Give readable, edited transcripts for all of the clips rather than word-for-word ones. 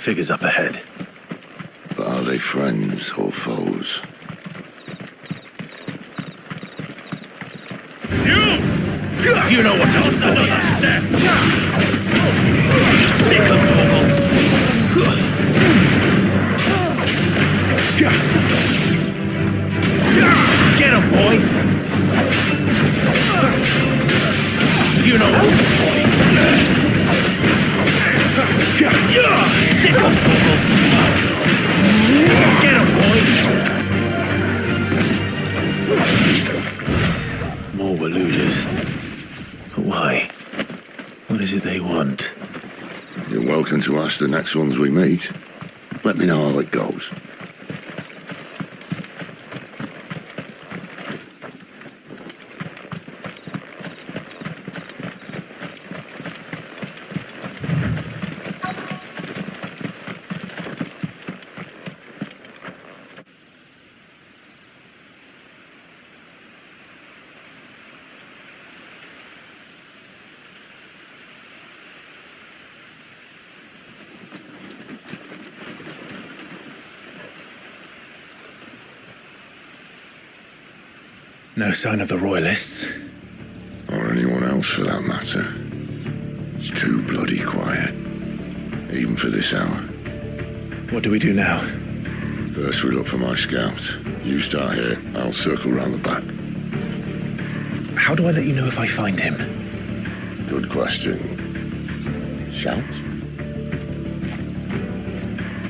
Figures up ahead. But are they friends or foes? You know what to do, boy. Sick of trouble. Get him, boy. You know what to do, boy. Sick of trouble. Get him, boy. More Walloons. But why? What is it they want? You're welcome to ask the next ones we meet. Let me know how it goes. No sign of the Royalists. Or anyone else for that matter. It's too bloody quiet. Even for this hour. What do we do now? First we look for my scout. You start here, I'll circle round the back. How do I let you know if I find him? Good question. Shout?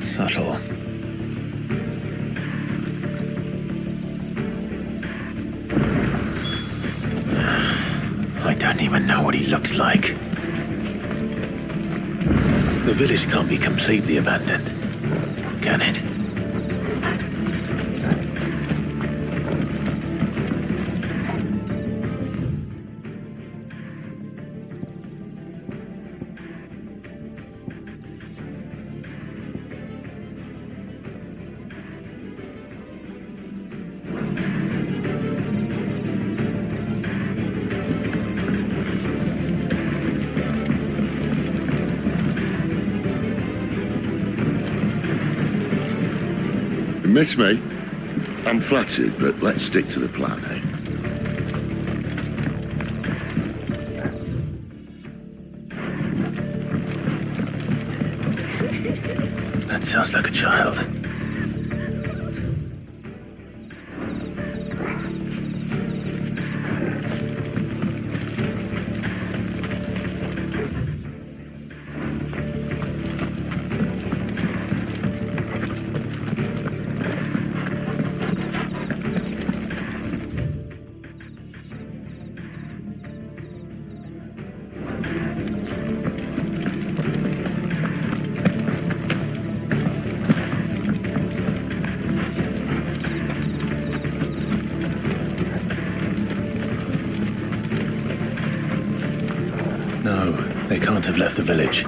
Subtle. I don't even know what he looks like. The village can't be completely abandoned, can it? Miss me? I'm flattered, but let's stick to the plan, eh? That sounds like a child. No, they can't have left the village.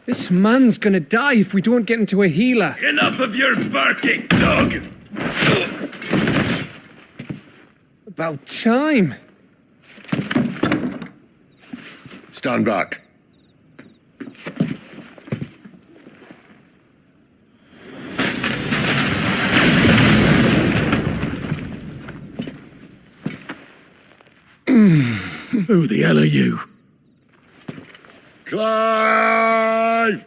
This man's gonna die if we don't get into a healer. Enough of your barking, dog! About time. Stand back. Who the hell are you? Clive!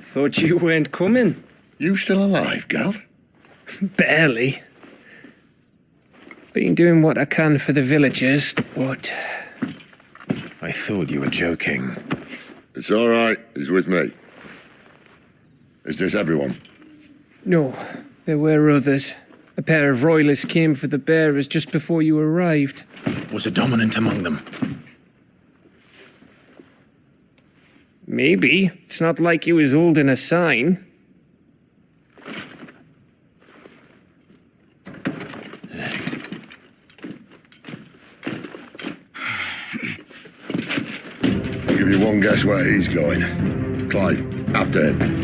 Thought you weren't coming. You still alive, Gav? Barely. Been doing what I can for the villagers, but... I thought you were joking. It's all right. He's with me. Is this everyone? No, there were others. A pair of royalists came for the bearers just before you arrived. Was a dominant among them? Maybe. It's not like he was holding a sign. I'll give you one guess where he's going. Clive, after him.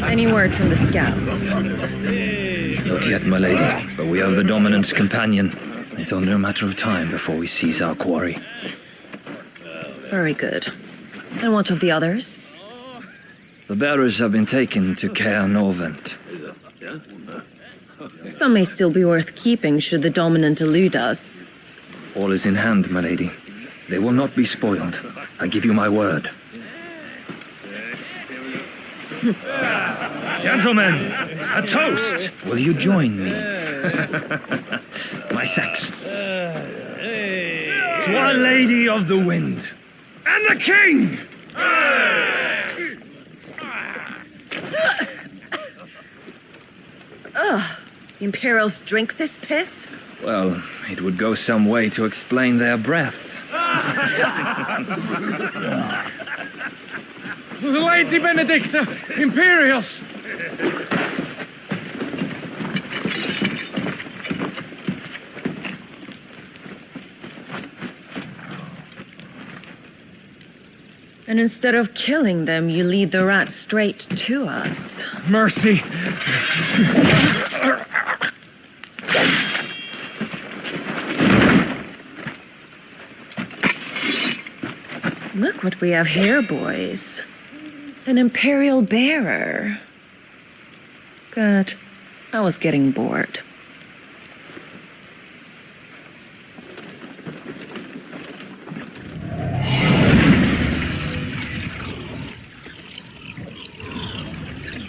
Any word from the scouts? Not yet, my lady, but we have the dominant's companion. It's only a matter of time before we seize our quarry. Very good. And what of the others? The bearers have been taken to Caer Norvent. Some may still be worth keeping should the dominant elude us. All is in hand, my lady. They will not be spoiled. I give you my word. Gentlemen, a toast! Will you join me? My thanks. To Our Lady of the Wind. And the King! The Imperials drink this piss? Well, it would go some way to explain their breath. Lady Benedicta! Imperials! And instead of killing them, you lead the rats straight to us. Mercy! Look what we have here, boys. An Imperial bearer. Good. I was getting bored.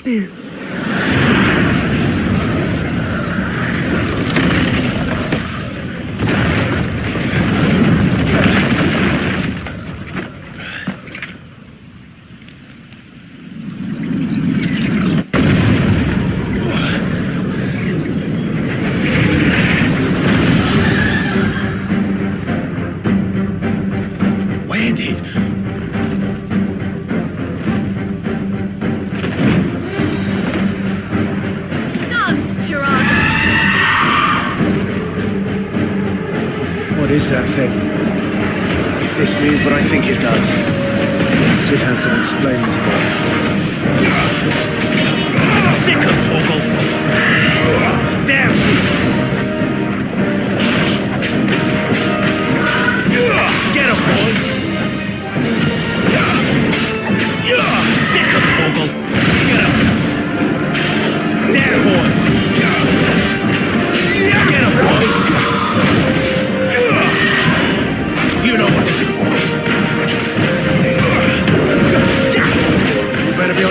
Boo. Where did? What is that thing? If this means what I think it does, Sid has some explaining to do. Sick of Torgal! There! Get him, boy! Sick of Torgal! Get him! There, boy! Get him, boy! You know what to do.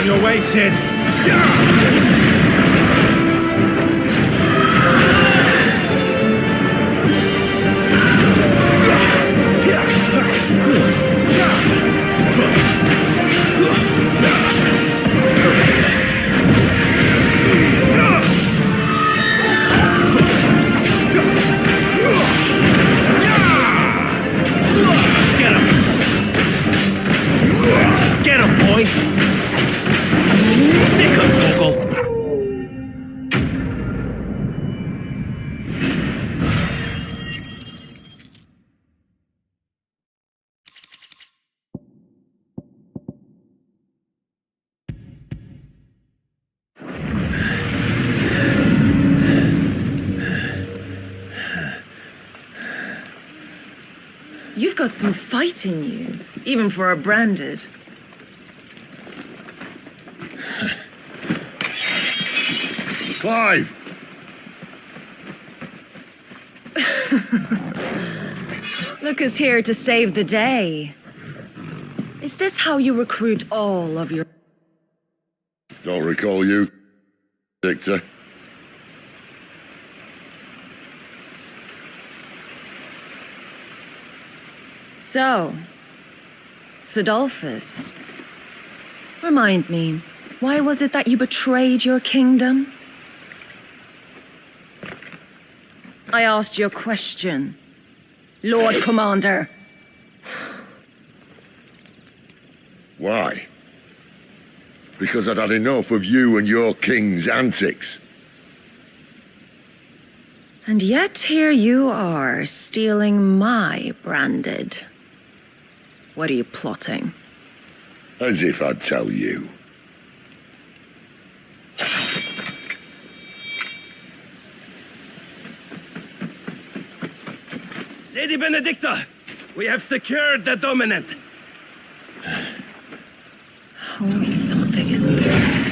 On your way, Sid. Get him, boy! Sick of Torgal! You've got some fight in you, even for a branded. Clive! Look who's here to save the day. Is this how you recruit all of your... Don't recall you, Victor. So, Sidolphus, remind me, why was it that you betrayed your kingdom? I asked you a question, Lord Commander. Why? Because I'd had enough of you and your king's antics. And yet here you are, stealing my branded. What are you plotting? As if I'd tell you. Lady Benedicta, we have secured the dominant. Always something, isn't there?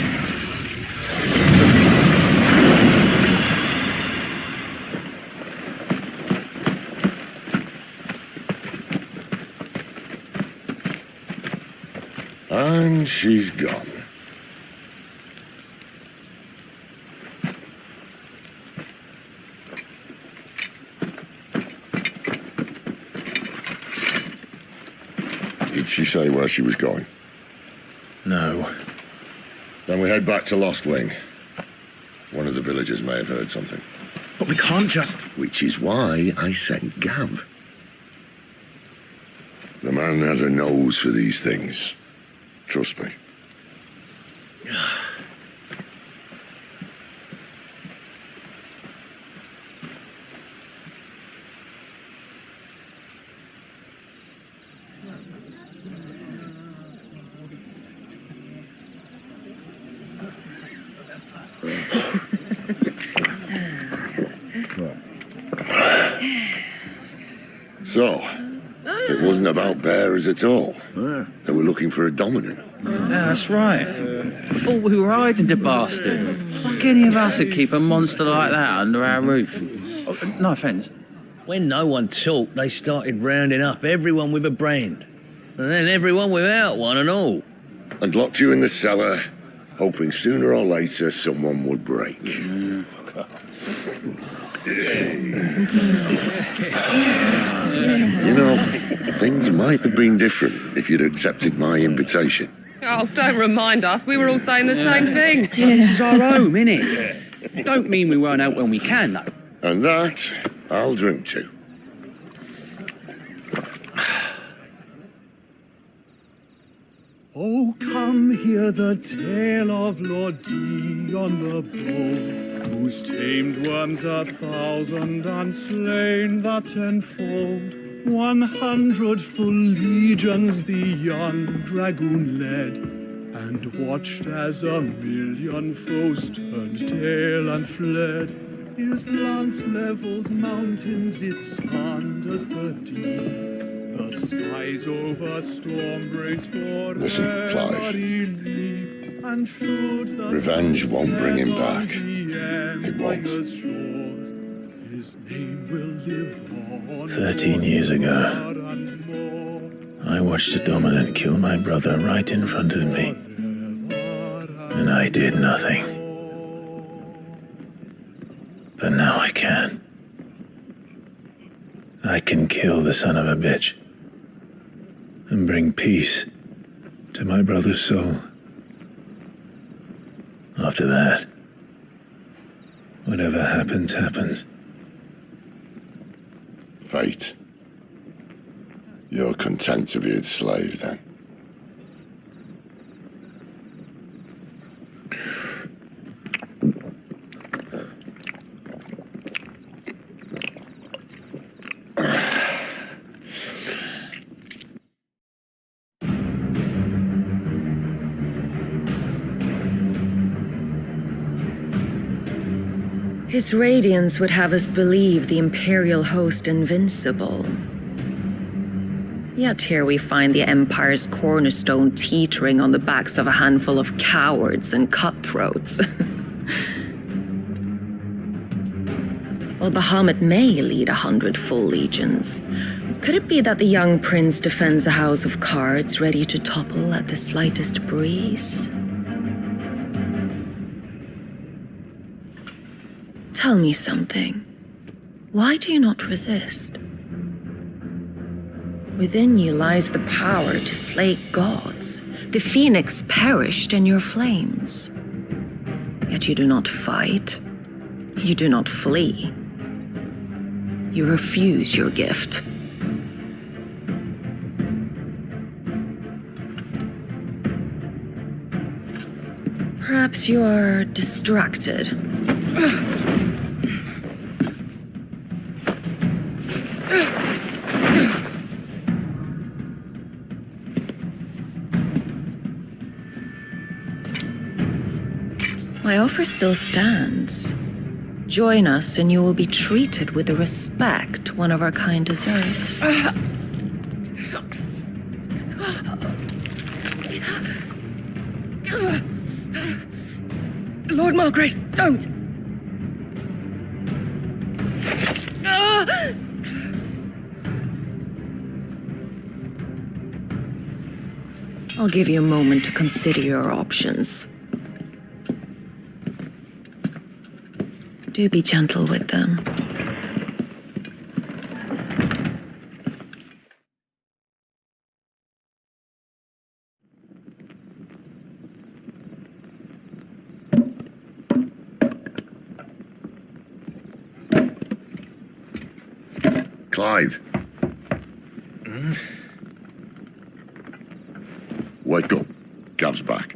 And she's gone. Did she say where she was going? No. Then we head back to Lost Wing. One of the villagers may have heard something. But we can't just... Which is why I sent Gav. The man has a nose for these things. Trust me. So, it wasn't about bearers at all. They were looking for a dominant. Yeah, that's right. Thought we were hiding the bastard. Like any of us would keep a monster like that under our roof. Oh, no offence. When no one talked, they started rounding up everyone with a brand. And then everyone without one and all. And locked you in the cellar, hoping sooner or later someone would break. You know, things might have been different if you'd accepted my invitation. Oh, don't remind us. We were all saying the same thing. This is our home, innit? Don't mean we won't out when we can, though. And that, I'll drink to. Oh, come hear the tale of Lord D on the bold, who's tamed worms 1,000 and slain the 10-fold. 100 full legions the young dragoon led, and watched as 1,000,000 foes turned tail and fled. His lance levels mountains, it sanders the deep. The skies over storm breaks forever. Listen, Clive. And Revenge won't bring him back. It won't. His name will live on. 13 years ago, I watched a dominant kill my brother right in front of me. And I did nothing. But now I can. I can kill the son of a bitch and bring peace to my brother's soul. After that, whatever happens, happens. Fate. You're content to be its slave, then? His radiance would have us believe the Imperial host invincible. Yet here we find the Empire's cornerstone teetering on the backs of a handful of cowards and cutthroats. While Bahamut may lead 100 full legions, could it be that the young prince defends a house of cards ready to topple at the slightest breeze? Tell me something. Why do you not resist? Within you lies the power to slay gods. The phoenix perished in your flames. Yet you do not fight. You do not flee. You refuse your gift. Perhaps you are distracted. My offer still stands. Join us and you will be treated with the respect one of our kind deserves. Lord Margrace, don't! I'll give you a moment to consider your options. Do be gentle with them. Clive. Wake up. Gav's back.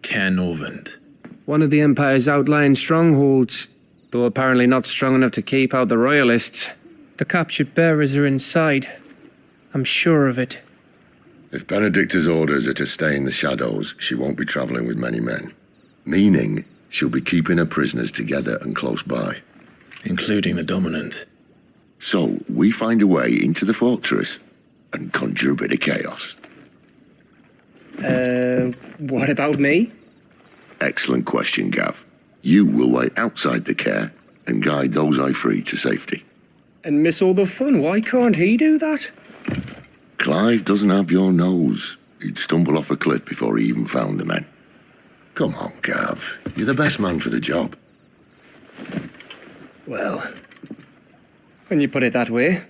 Canovant. One of the Empire's outlying strongholds, though apparently not strong enough to keep out the Royalists. The captured bearers are inside. I'm sure of it. If Benedicta's orders are to stay in the shadows, she won't be travelling with many men. Meaning, she'll be keeping her prisoners together and close by. Including the Dominant. So, we find a way into the fortress and conjure a bit of chaos. What about me? Excellent question, Gav. You will wait outside the care and guide those I free to safety. And miss all the fun. Why can't he do that? Clive doesn't have your nose. He'd stumble off a cliff before he even found the men. Come on, Gav. You're the best man for the job. Well, when you put it that way.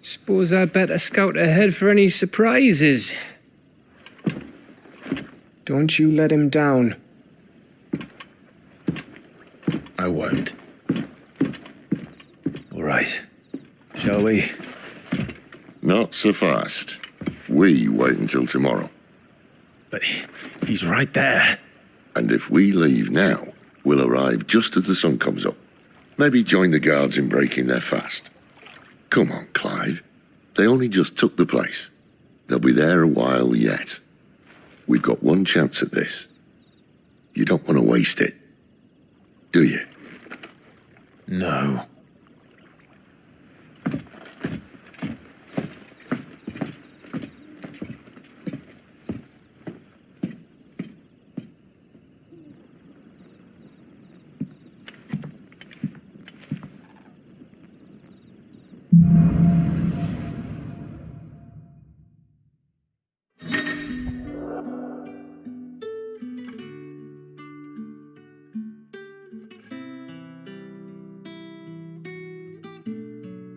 Suppose I'd better scout ahead for any surprises. Don't you let him down. I won't. All right. Shall we? Not so fast. We wait until tomorrow. But he's right there. And if we leave now, we'll arrive just as the sun comes up. Maybe join the guards in breaking their fast. Come on, Clive. They only just took the place. They'll be there a while yet. We've got one chance at this. You don't want to waste it, do you? No.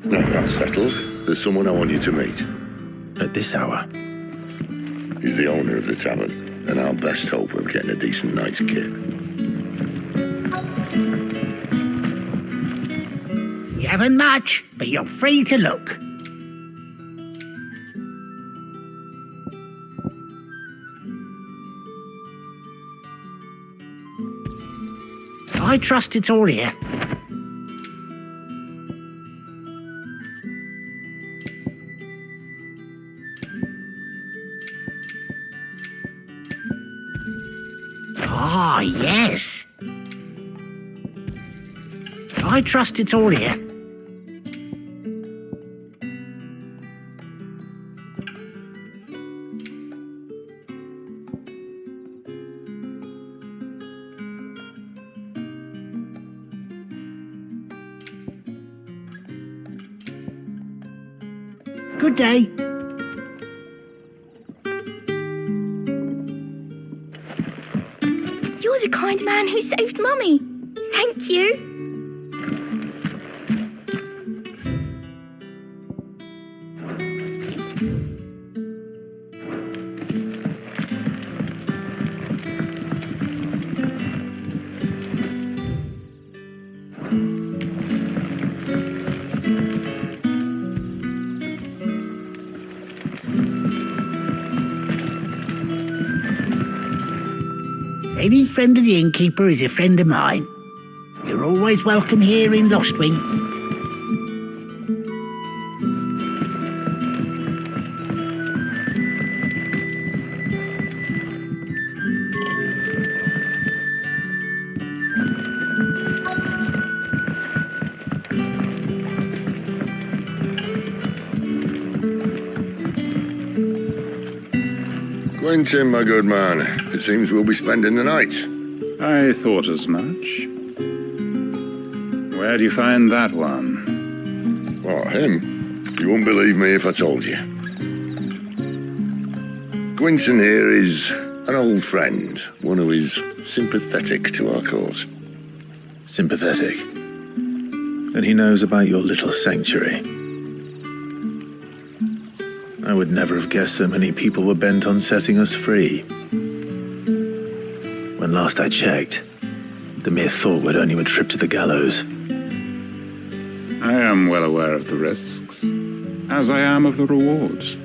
Now that's settled. There's someone I want you to meet. At this hour? He's the owner of the tavern, and our best hope of getting a decent night's kip. You haven't much, but you're free to look. I trust it's all here. Ah, yes. I trust it's all here. Good day. You're the kind man who saved Mummy. Thank you. Any friend of the innkeeper is a friend of mine. You're always welcome here in Lostwing. Quentin, my good man, it seems we'll be spending the night. I thought as much. Where do you find that one? What, him? You wouldn't believe me if I told you. Quentin here is an old friend, one who is sympathetic to our cause. Sympathetic? And he knows about your little sanctuary. I would never have guessed so many people were bent on setting us free. When last I checked, the mere thought would earn you a trip to the gallows. I am well aware of the risks, as I am of the rewards.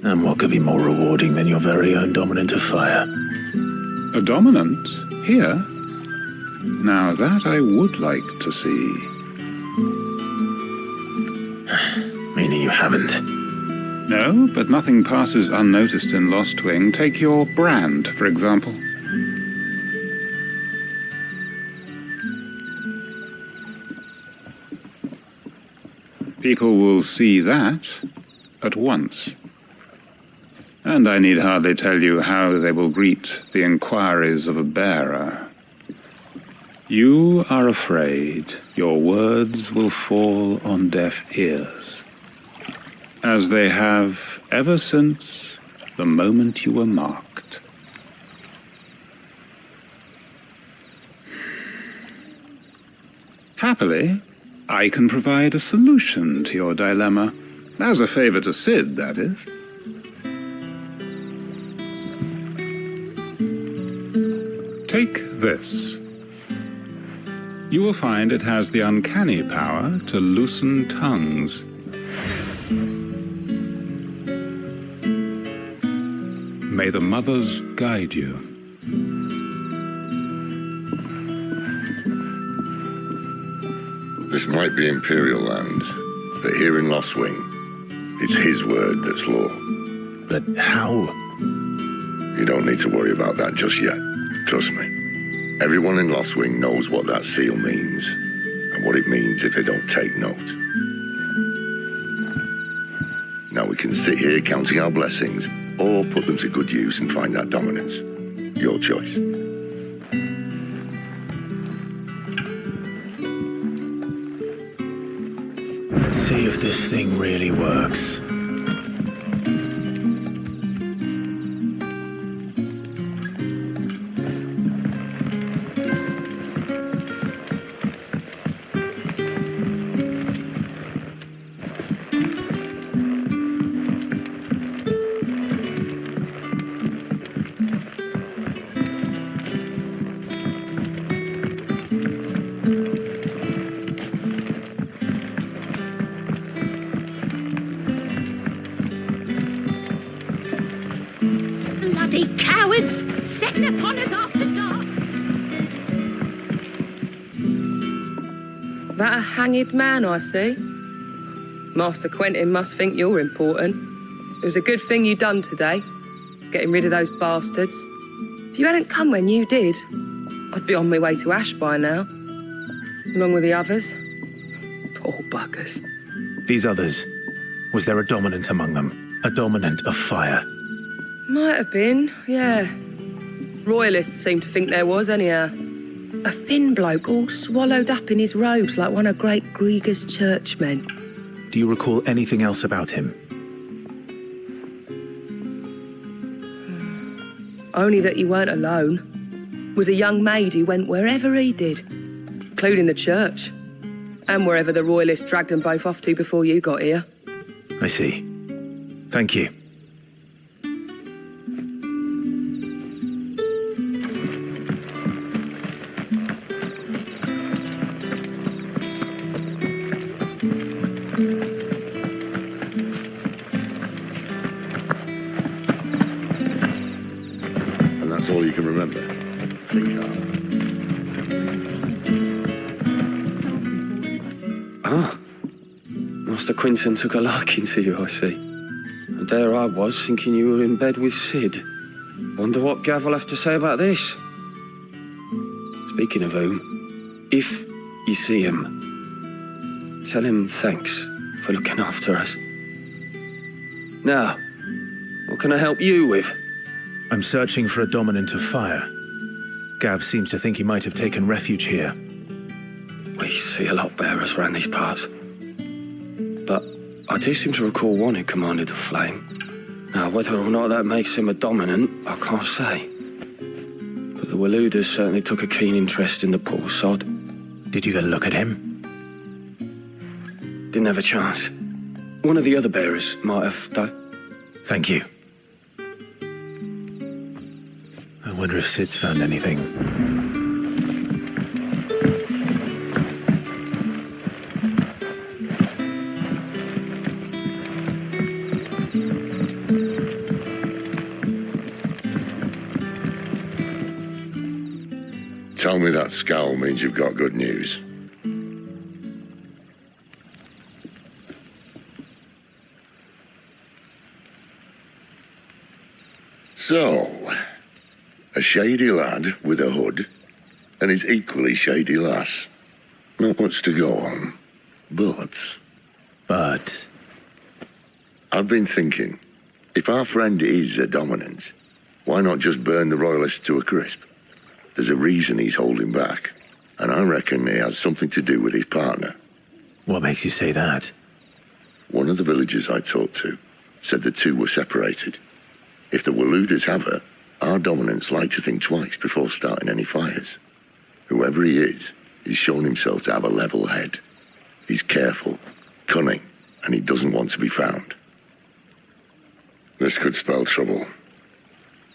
And what could be more rewarding than your very own dominant of fire? A dominant? Here? Now that I would like to see. Meaning you haven't? No, but nothing passes unnoticed in Lostwing. Take your brand, for example. People will see that at once. And I need hardly tell you how they will greet the inquiries of a bearer. You are afraid your words will fall on deaf ears, as they have ever since the moment you were marked. Happily, I can provide a solution to your dilemma, as a favor to Sid, that is. Take this. You will find it has the uncanny power to loosen tongues. May the mothers guide you. This might be Imperial land, but here in Lostwing, it's his word that's law. But how? You don't need to worry about that just yet. Trust me. Everyone in Lostwing knows what that seal means, and what it means if they don't take note. Now we can sit here counting our blessings, or put them to good use and find that dominance. Your choice. Let's see if this thing really works. cowards, setting upon us after dark. That a hanged man I see? Master Quentin must think you're important. It was a good thing you done today, getting rid of those bastards. If you hadn't come when you did, I'd be on my way to Ash by now, along with the others. Poor buggers. These others, was there a dominant among them? A dominant of fire? Might have been, yeah. Royalists seem to think there was, anyhow. A thin bloke all swallowed up in his robes like one of Great Grieger's churchmen. Do you recall anything else about him? Only that he weren't alone. Was a young maid who went wherever he did, including the church, and wherever the Royalists dragged them both off to before you got here. I see. Thank you. And that's all you can remember. Think hard. Master Quinton took a liking to you, I see. And there I was, thinking you were in bed with Sid. Wonder what Gav will have to say about this. Speaking of whom, if you see him, tell him thanks for looking after us. Now, what can I help you with? I'm searching for a dominant of fire. Gav seems to think he might have taken refuge here. We see a lot bearers round these parts. But I do seem to recall one who commanded the flame. Now, whether or not that makes him a dominant, I can't say. But the Waluders certainly took a keen interest in the poor sod. Did you get a look at him? Didn't have a chance. One of the other bearers might have, though. Thank you. I wonder if Sid's found anything. Tell me that scowl means you've got good news. So, a shady lad with a hood and his equally shady lass. Not much to go on, but... I've been thinking, if our friend is a dominant, why not just burn the Royalists to a crisp? There's a reason he's holding back, and I reckon he has something to do with his partner. What makes you say that? One of the villagers I talked to said the two were separated. If the Waluders have her, our dominants like to think twice before starting any fires. Whoever he is, he's shown himself to have a level head. He's careful, cunning, and he doesn't want to be found. This could spell trouble.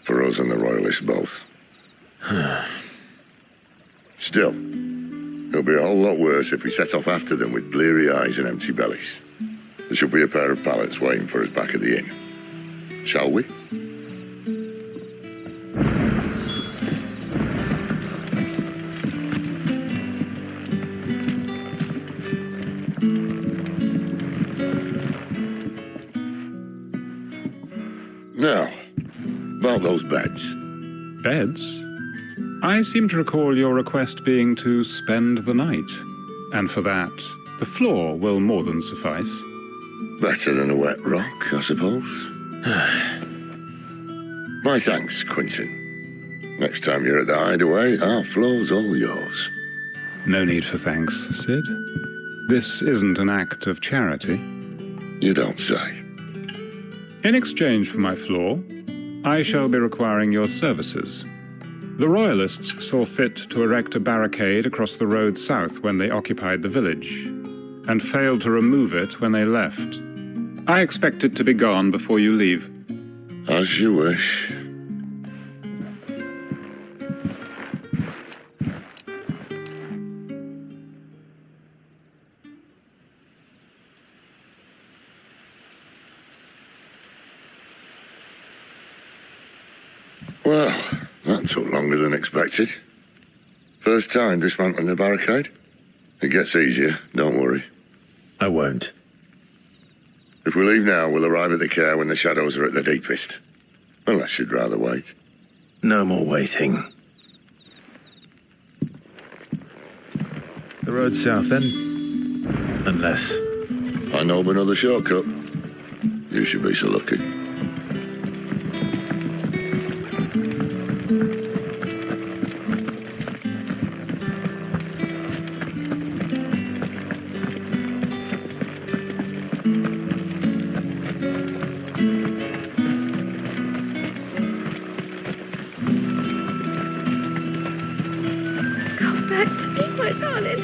For us and the Royalists both. Still, it'll be a whole lot worse if we set off after them with bleary eyes and empty bellies. There should be a pair of pallets waiting for us back at the inn. Shall we? Now, about those beds. Beds? I seem to recall your request being to spend the night. And for that, the floor will more than suffice. Better than a wet rock, I suppose. My thanks, Quinton. Next time you're at the hideaway, our floor's all yours. No need for thanks, Sid. This isn't an act of charity. You don't say. In exchange for my floor, I shall be requiring your services. The Royalists saw fit to erect a barricade across the road south when they occupied the village, and failed to remove it when they left. I expect it to be gone before you leave. As you wish. Well, that took longer than expected. First time dismantling the barricade? It gets easier, don't worry. I won't. If we leave now, we'll arrive at the care when the shadows are at the deepest. Unless you'd rather wait. No more waiting. The road south then? Unless... I know of another shortcut. You should be so lucky. Come back to me, my darling.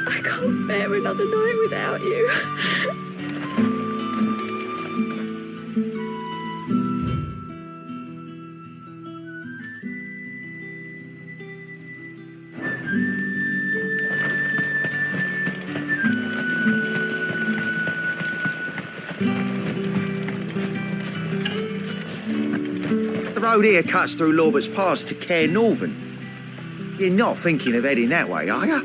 I can't bear another night without you. The road here cuts through Lorbert's Pass to Care Northern. You're not thinking of heading that way, are you?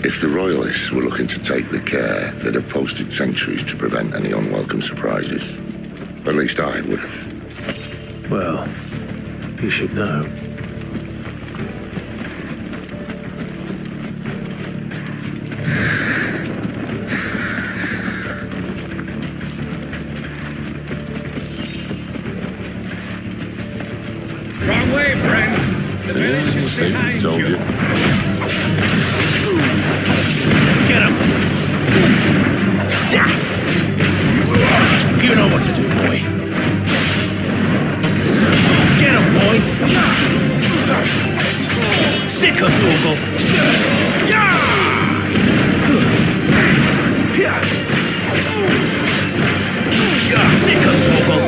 If the Royalists were looking to take the care, they'd have posted sentries to prevent any unwelcome surprises. At least I would have. Well, you should know. Wrong way, friend. The village is behind Told you. Get him! You know what to do, boy. Get him, boy! Sick of Dougal! Sick of Dougal!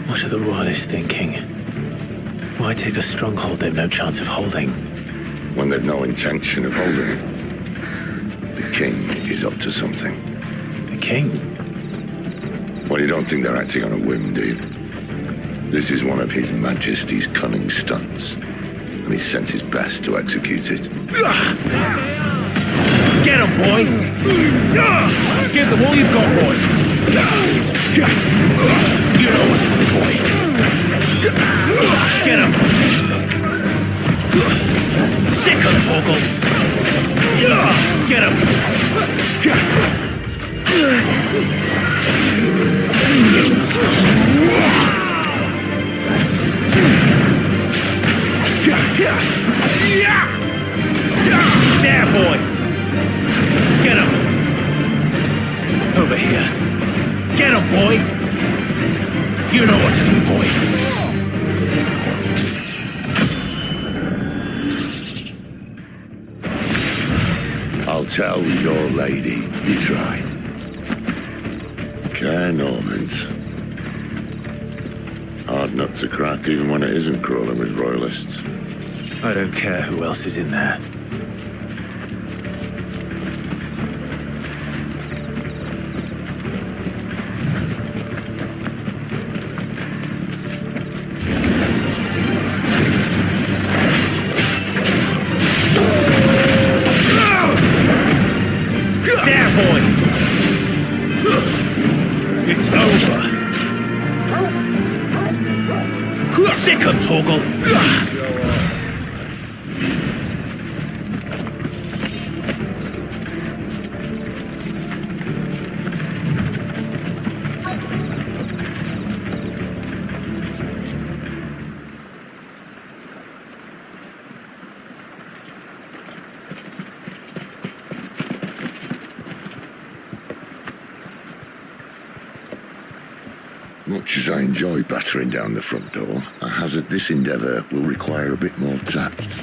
What are the Royalists thinking? Why take a stronghold they've no chance of holding? When they've no intention of holding it. The king is up to something. The king? Well, you don't think they're acting on a whim, do you? This is one of His Majesty's cunning stunts, and he's sent his best to execute it. Get him, boy! Give them all you've got, boy! You know what to do, boy! Get him! Sick of Torgal! Get There, boy! Get him! Over here. Get him, boy! You know what to do, boy. I'll tell your lady you tried. Care Normans. Hard nut to crack even when it isn't crawling with royalists. I don't care who else is in there. It's over. Sick of Torgal. Much as I enjoy battering down the front door, I hazard this endeavour will require a bit more tact.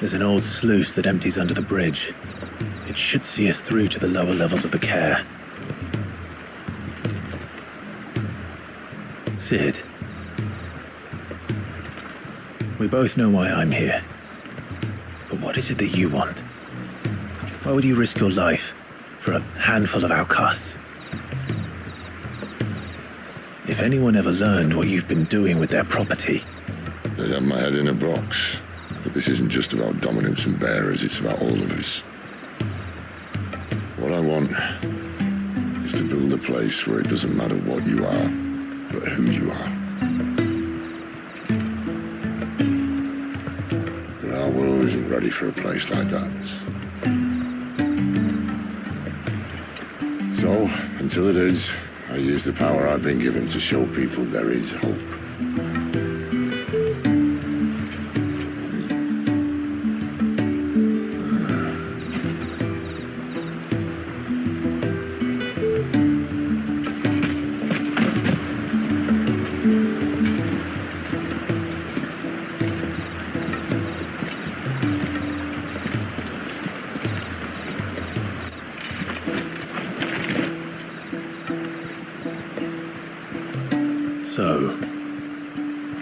There's an old sluice that empties under the bridge. It should see us through to the lower levels of the care. Sid, We both know why I'm here. But what is it that you want? Why would you risk your life for a handful of outcasts? If anyone ever learned what you've been doing with their property... They'd have my head in a box. But this isn't just about dominance and bearers, it's about all of us. What I want is to build a place where it doesn't matter what you are, but who you are. But our world isn't ready for a place like that. So, until it is, I use the power I've been given to show people there is hope. So,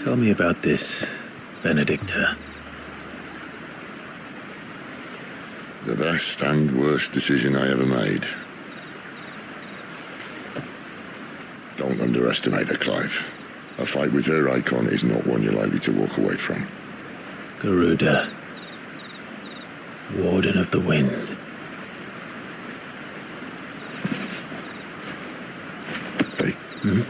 tell me about this, Benedicta. The best and worst decision I ever made. Don't underestimate her, Clive. A fight with her icon is not one you're likely to walk away from. Garuda, Warden of the Wind. Hey? Hmm?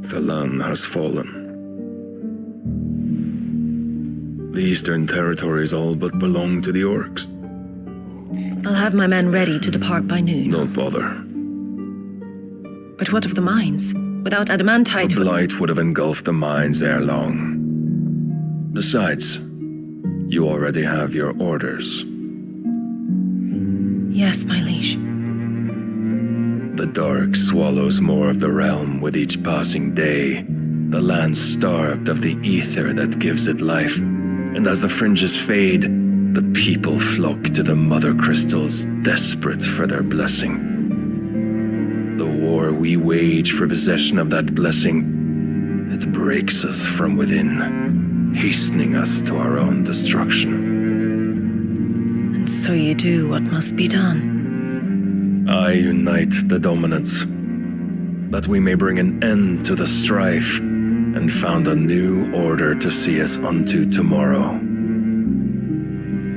The land has fallen. The eastern territories all but belong to the orcs. I'll have my men ready to depart by noon. Don't bother. But what of the mines? Without adamantite... The blight would have engulfed the mines ere long. Besides, you already have your orders. Yes, my liege. The dark swallows more of the realm with each passing day. The land starved of the ether that gives it life. And as the fringes fade, the people flock to the mother crystals, desperate for their blessing. The war we wage for possession of that blessing, it breaks us from within, hastening us to our own destruction. And so you do what must be done. I unite the dominants, that we may bring an end to the strife and found a new order to see us unto tomorrow.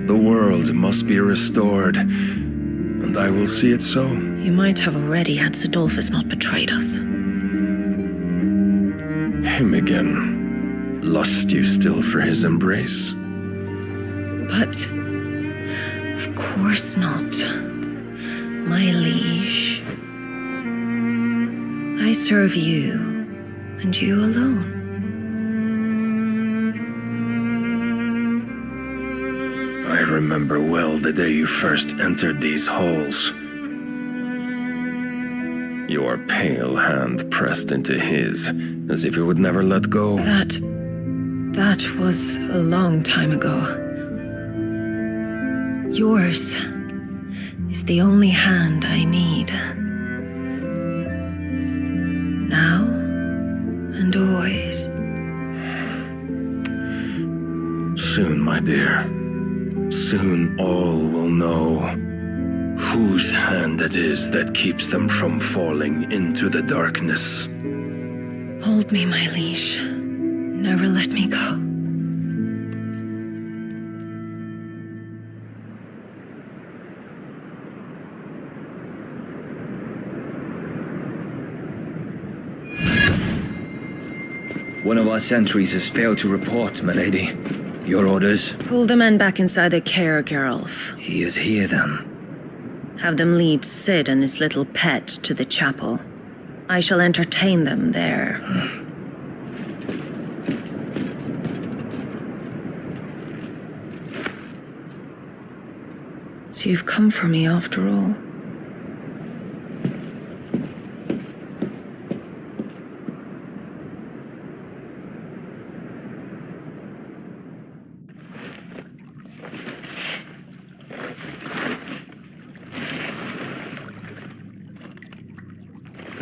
The world must be restored, and I will see it so. You might have already had Sidolphus not betrayed us. Him again. Lust you still for his embrace? But, of course not. My liege. I serve you, and you alone. I remember well the day you first entered these halls. Your pale hand pressed into his, as if it would never let go. That was a long time ago. Yours is the only hand I need. Now and always. Soon, my dear. Soon all will know whose hand it is that keeps them from falling into the darkness. Hold me, my liege. Never let me go. One of our sentries has failed to report, milady. Your orders? Pull the men back inside the care, Geralf. He is here, then. Have them lead Sid and his little pet to the chapel. I shall entertain them there. So you've come for me after all.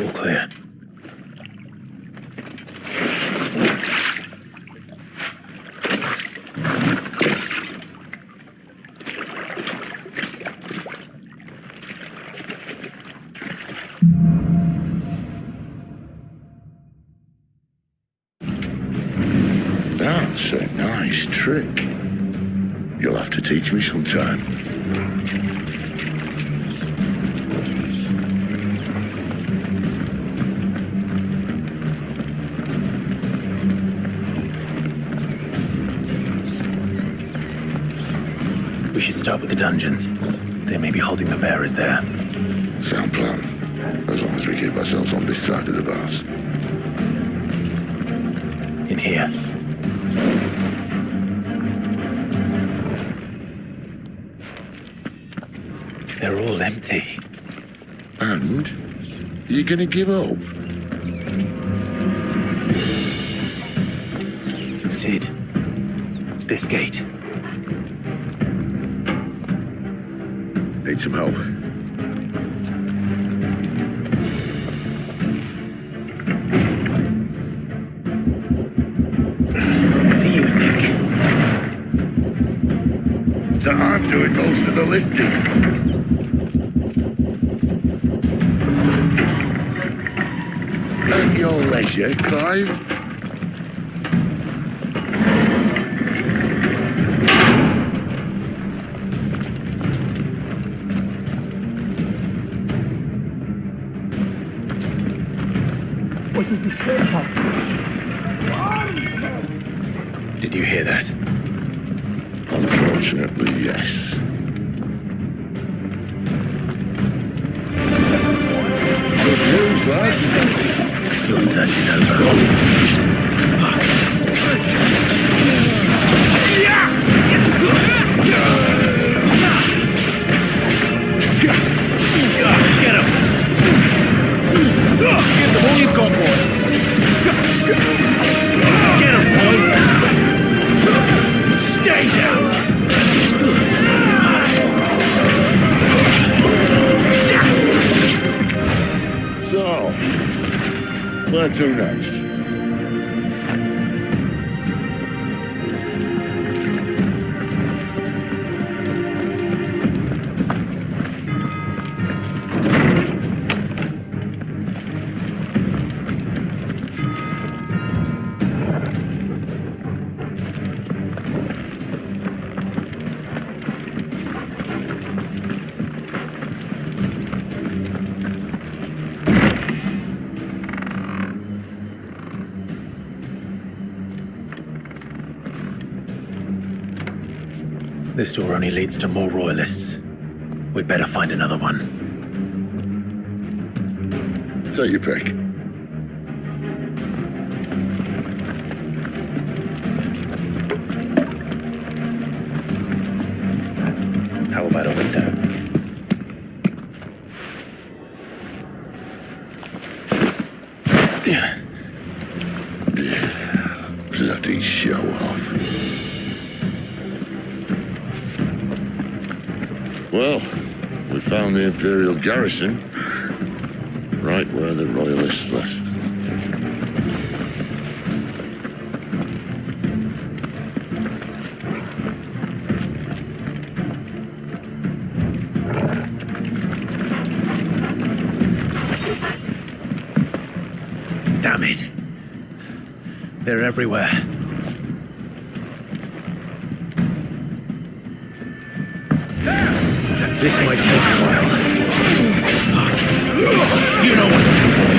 All clear. That's a nice trick. You'll have to teach me sometime. We should start with the dungeons. They may be holding the bearers there. Sound plan. As long as we keep ourselves on this side of the bars. In here. They're all empty. And? You're gonna give up? Sid. This gate. Need some help? What do you think? That I'm doing most of the lifting. At your leisure, Clive. Did you hear that? Unfortunately, yes. Good news, lad. Your search is over. Get him! Give them all you've got, boy! Get him, boy! Stay down! So, where to next? This door only leads to more royalists. We'd better find another one. Take your pick. How about a window? Bloody show off. Well, we found the Imperial garrison, right where the Royalists left. Damn it. They're everywhere. This might take a while. You know what to do, boy.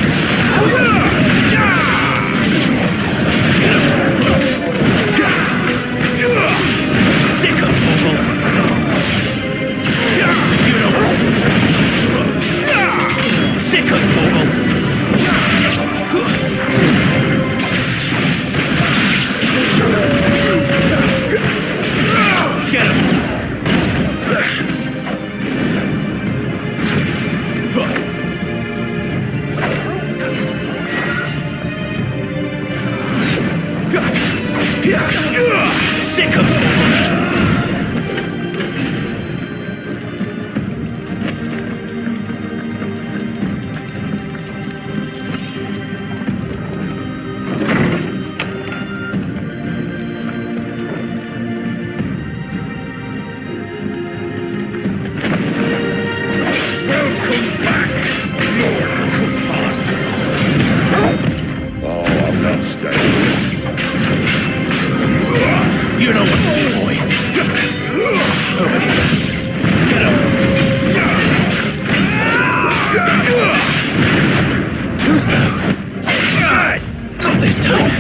Sick of talk. You know what to do, boy. Over here. Get him. Too slow. Not this time.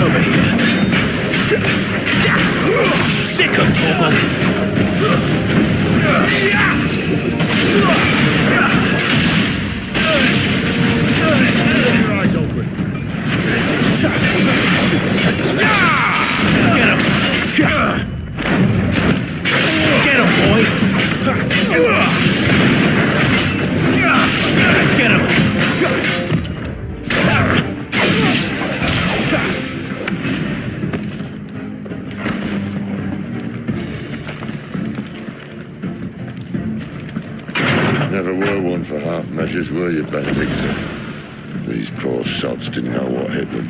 Over here. Sick of talking. Get him, boy. Get him. Never were one for half measures, were you, Benedictor? These poor sods didn't know what hit them.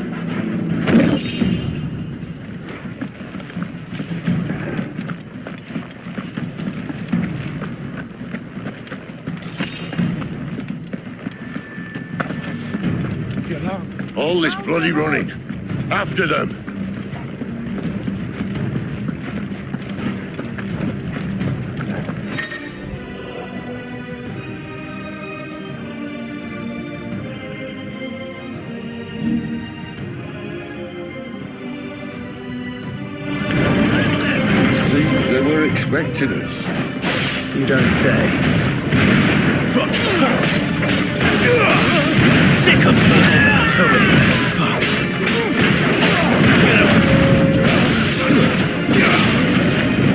All this bloody running. After them. Seems they were expecting us. You don't say. Sick of talk. Over here.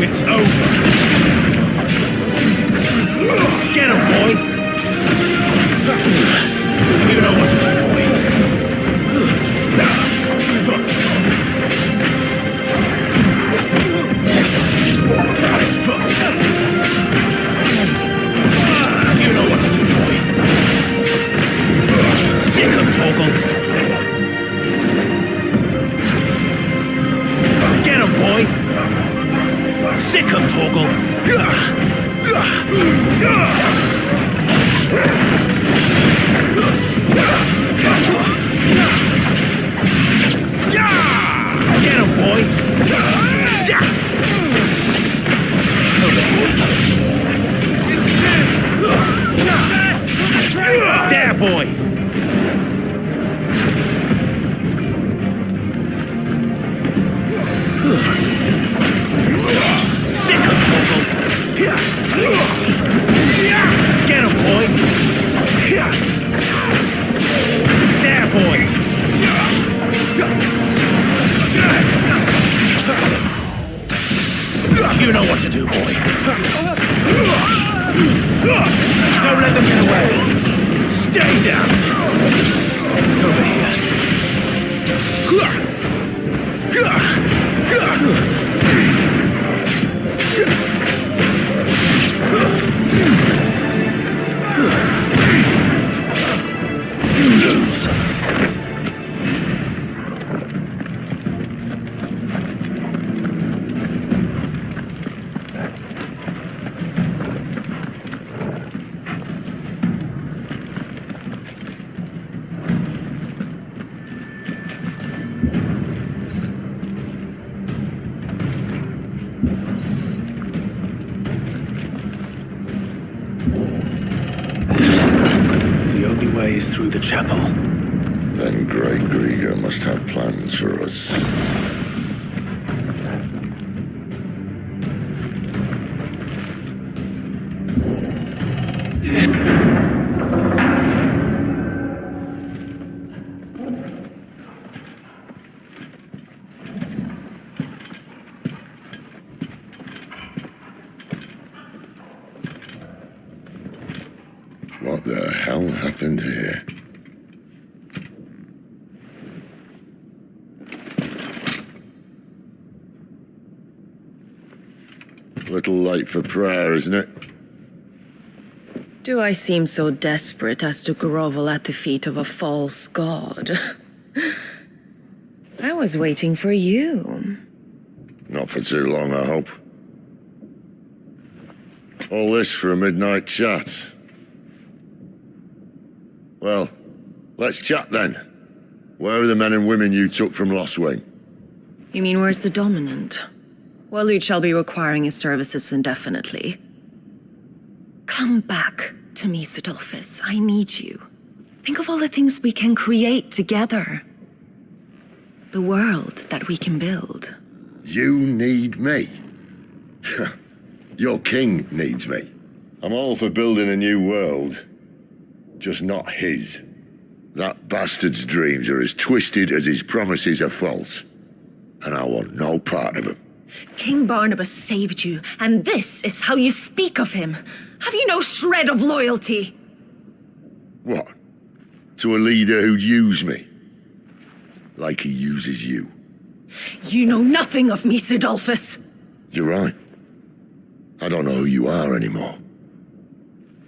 It's over. Get him, boy. You know what to do, boy. You know what to do, boy. Sick of Torgal. Get him, boy. Sick of Torgal. Get him, boy. There, boy. Sick of Torgal. Get him, boy. There, boy. You know what to do, boy. Don't let them get away. Stay down. Over here. Lose. The only way is through the chapel. Then Grey Grieger must have plans for us. happened here? Little late for prayer, isn't it? Do I seem so desperate as to grovel at the feet of a false god? I was waiting for you. Not for too long, I hope. All this for a midnight chat. Well, let's chat then. Where are the men and women you took from Lost Wing? You mean where's the dominant? Well, you shall be requiring his services indefinitely. Come back to me, Sidolphus. I need you. Think of all the things we can create together. The world that we can build. You need me? Your king needs me. I'm all for building a new world, just not his. That bastard's dreams are as twisted as his promises are false, and I want no part of them. King Barnabas saved you, and this is how you speak of him. Have you no shred of loyalty? What? To a leader who'd use me? Like he uses you? You know nothing of me, Sidolphus. You're right. I don't know who you are anymore.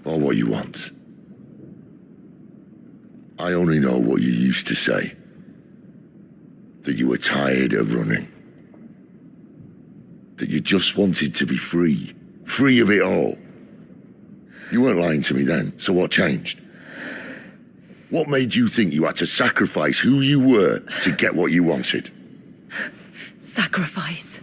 Or what you want. I only know what you used to say. That you were tired of running. That you just wanted to be free. Free of it all. You weren't lying to me then, so what changed? What made you think you had to sacrifice who you were to get what you wanted? Sacrifice.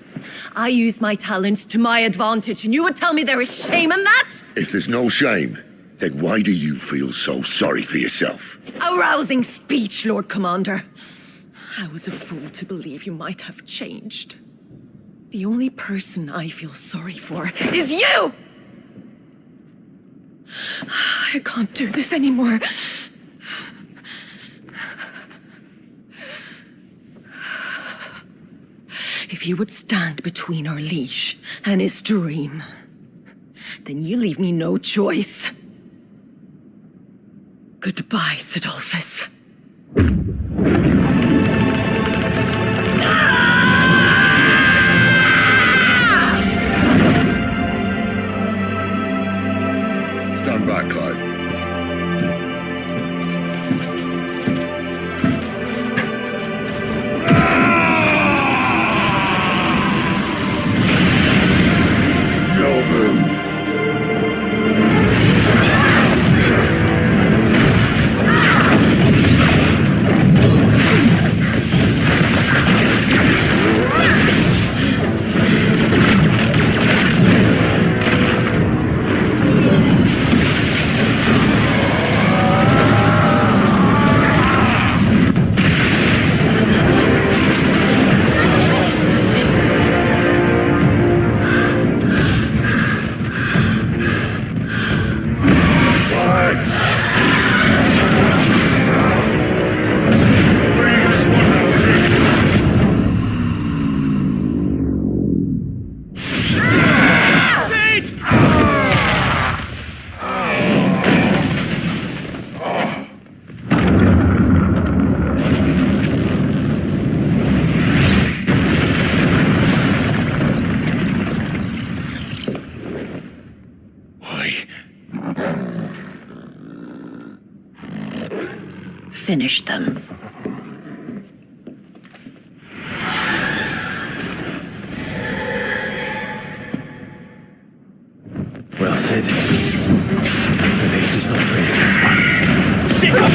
I use my talents to my advantage, and you would tell me there is shame in that? If there's no shame, then why do you feel so sorry for yourself? A rousing speech, Lord Commander. I was a fool to believe you might have changed. The only person I feel sorry for is you! I can't do this anymore. If you would stand between our liege and his dream, then you leave me no choice. Goodbye, Sidolphus. Stand back, Clive. Finish them. Well said. The beast is not ready, that's one. Sit up!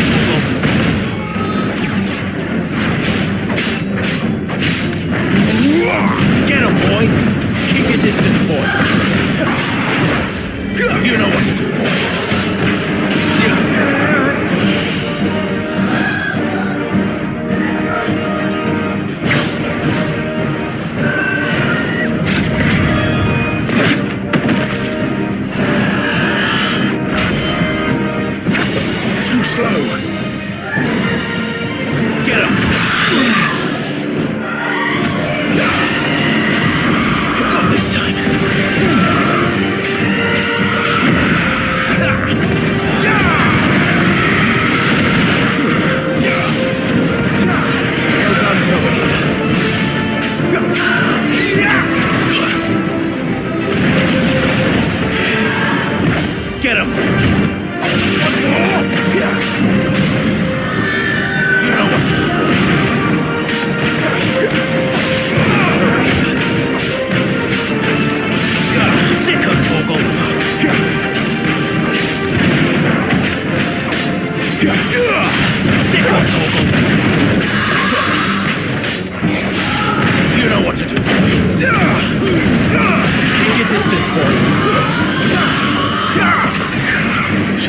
Get him, boy! Keep your distance, boy! You know what to do, boy! Slow. Get up. Not this time.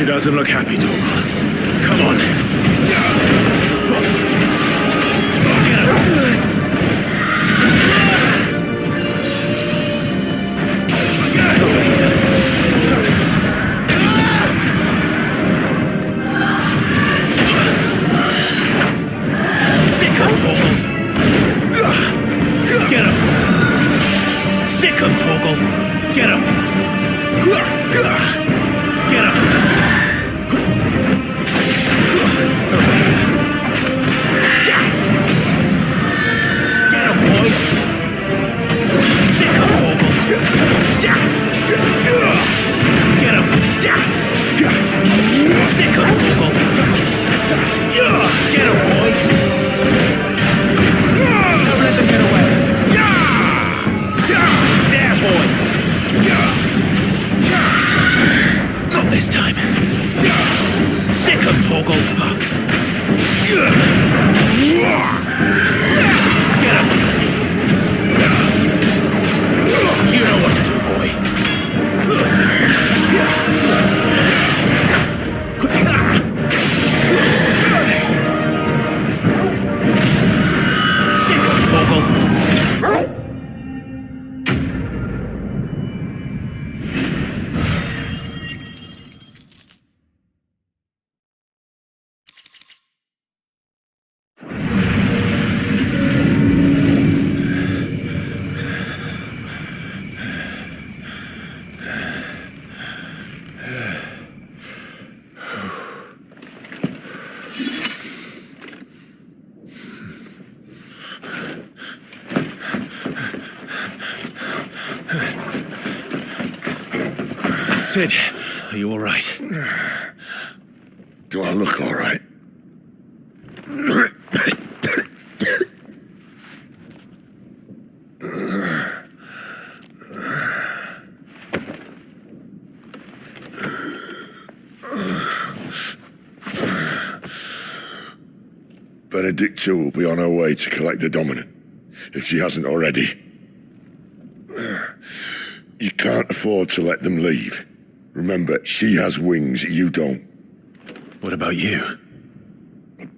She doesn't look happy, Torgal. Come on. Sick of Torgal. Get him. Sick of Torgal. Get him. Get him. Get him, boys. Sick of Torgal. Get him. Sick of Torgal. Get him, boys. Don't let them get away. There, boy. Not this time. Sick of Torgal. Get him. You know what to do, boy. Sick of Torgal. Sid, are you all right? Do I look all right? Benedicta will be on her way to collect the dominant, if she hasn't already. You can't afford to let them leave. Remember, she has wings, you don't. What about you?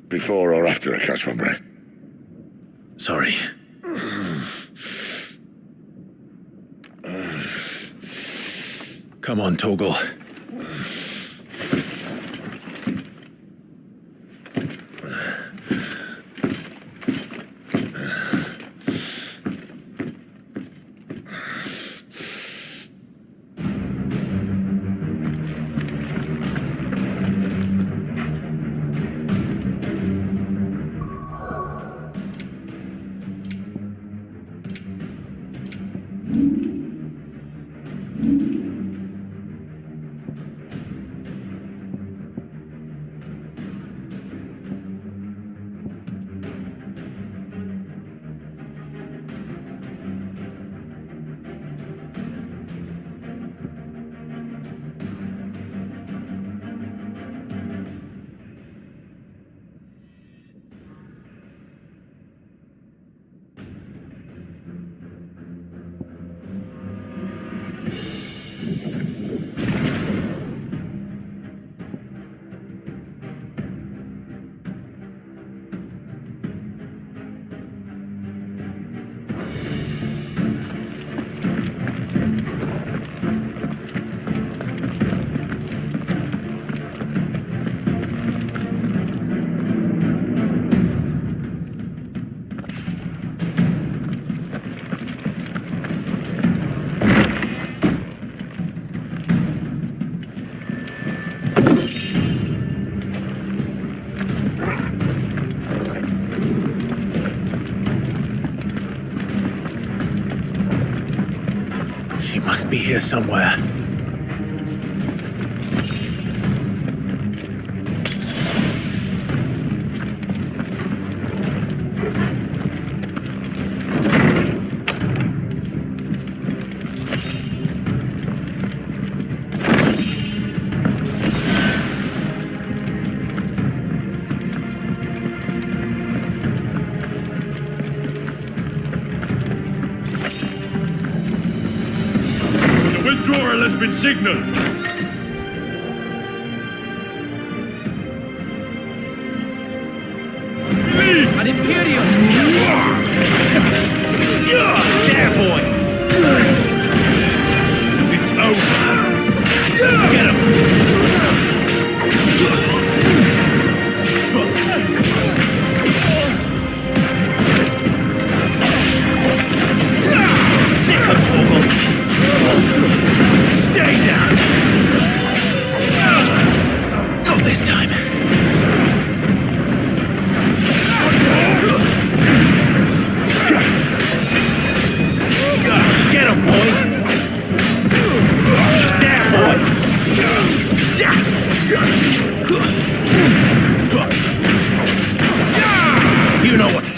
Before or after I catch my breath? Sorry. Come on, Torgal. Must be here somewhere. Withdrawal has been signaled. There, boy! It's over! Get him! Sick of Torgal! Stay down! Not this time. Get him, boy! There, boy! You know what to do.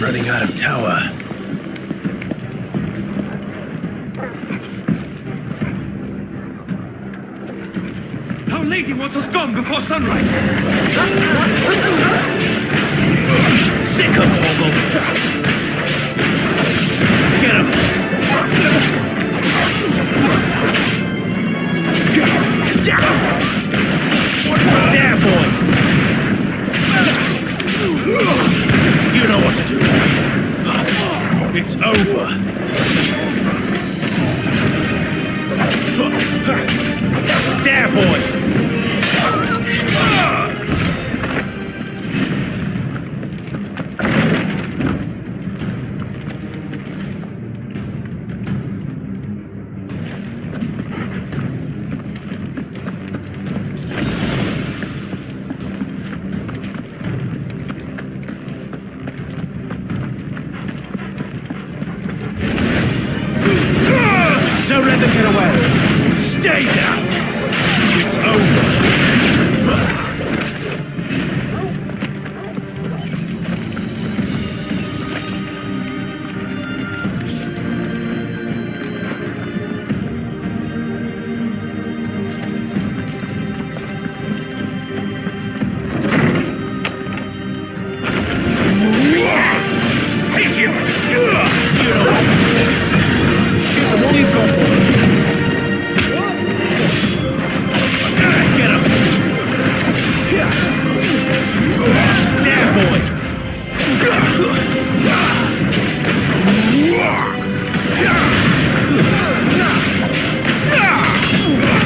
Running out of tower. Our lady wants us gone before sunrise. Sick of Torgal. Get him. There, boy. You know what to do, boy. It's over. There, boy. Don't let them get away. Stay down. It's over.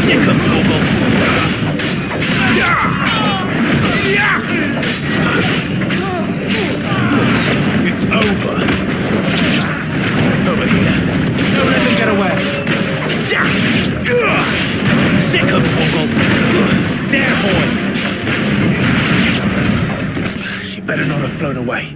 Sick of Torgal. It's over. Over here. Don't let them get away. Sick of Torgal. There, boy. She better not have flown away.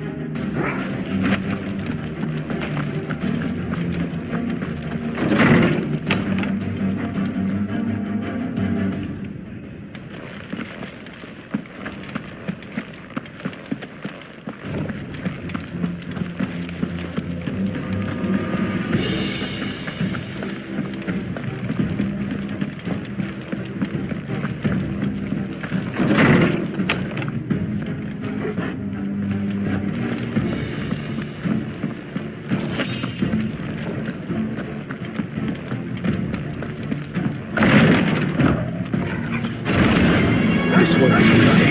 This won't be easy.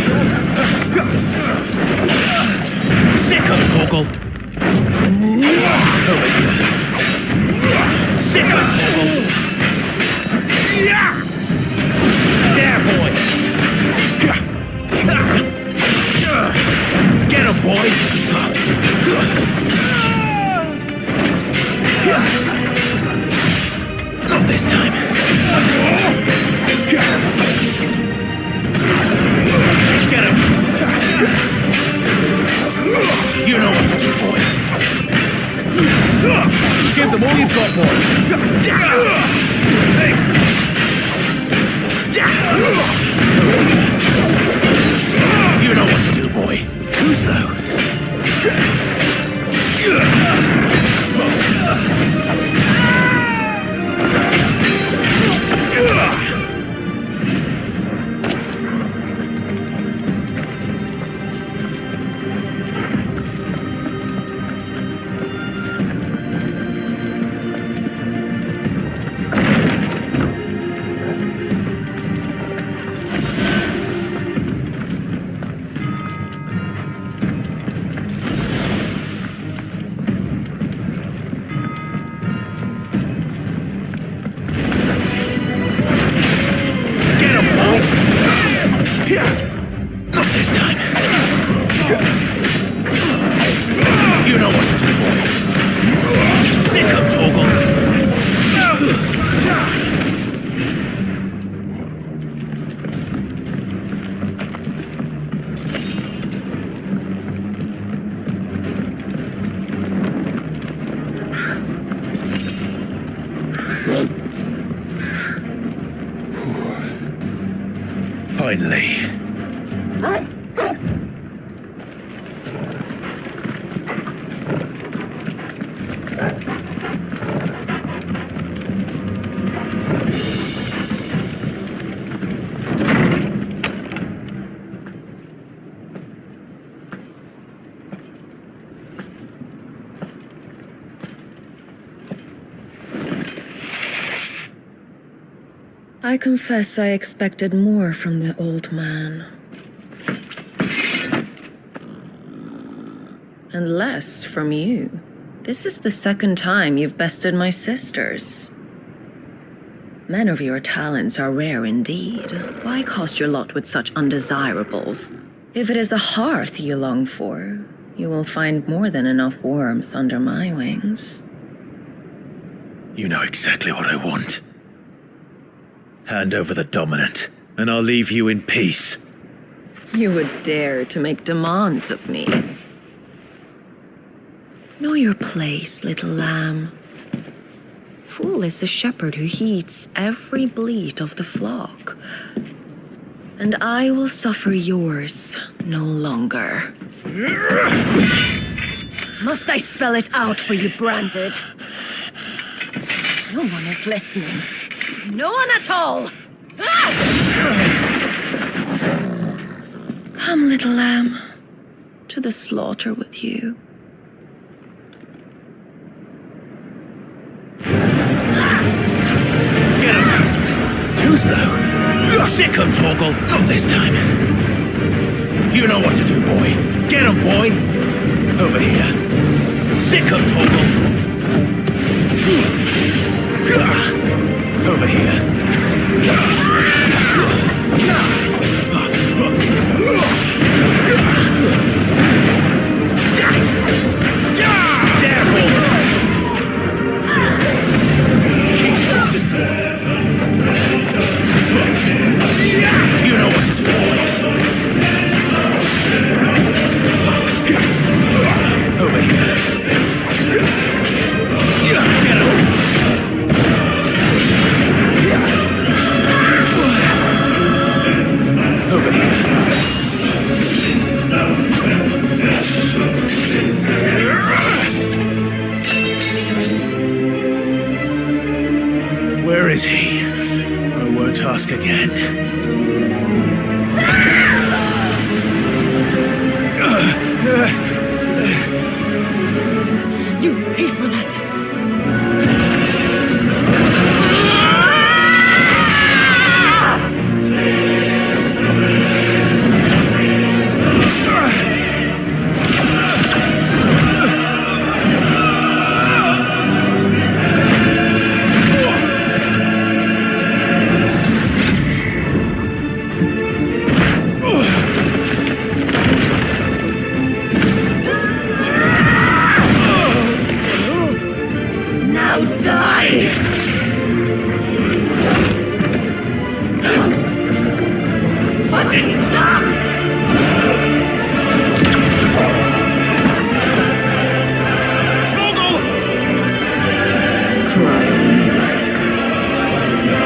Sick of Torgal. Over here. Sick of Torgal. There, boy. Get him, boy. Not this time. Get him! You know what to do, boy. Give them all you've got, boy. You know what to do, boy. Too slow. Finally. I confess I expected more from the old man. And less from you. This is the second time you've bested my sisters. Men of your talents are rare indeed. Why cast your lot with such undesirables? If it is the hearth you long for, you will find more than enough warmth under my wings. You know exactly what I want. Hand over the dominant, and I'll leave you in peace. You would dare to make demands of me. Know your place, little lamb. Fool is the shepherd who heeds every bleat of the flock. And I will suffer yours no longer. Must I spell it out for you, Branded? No one is listening. No one at all! Ah! Come, little lamb, to the slaughter with you. Get him! Too slow. Sick of Torgal. Not this time. You know what to do, boy. Get him, boy. Over here. Sick of Torgal. Over here. You know what to do, boy. Over here. Get him. Over here. Where is he? I won't ask again. You pay for that!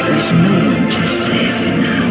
There's no one to save you now.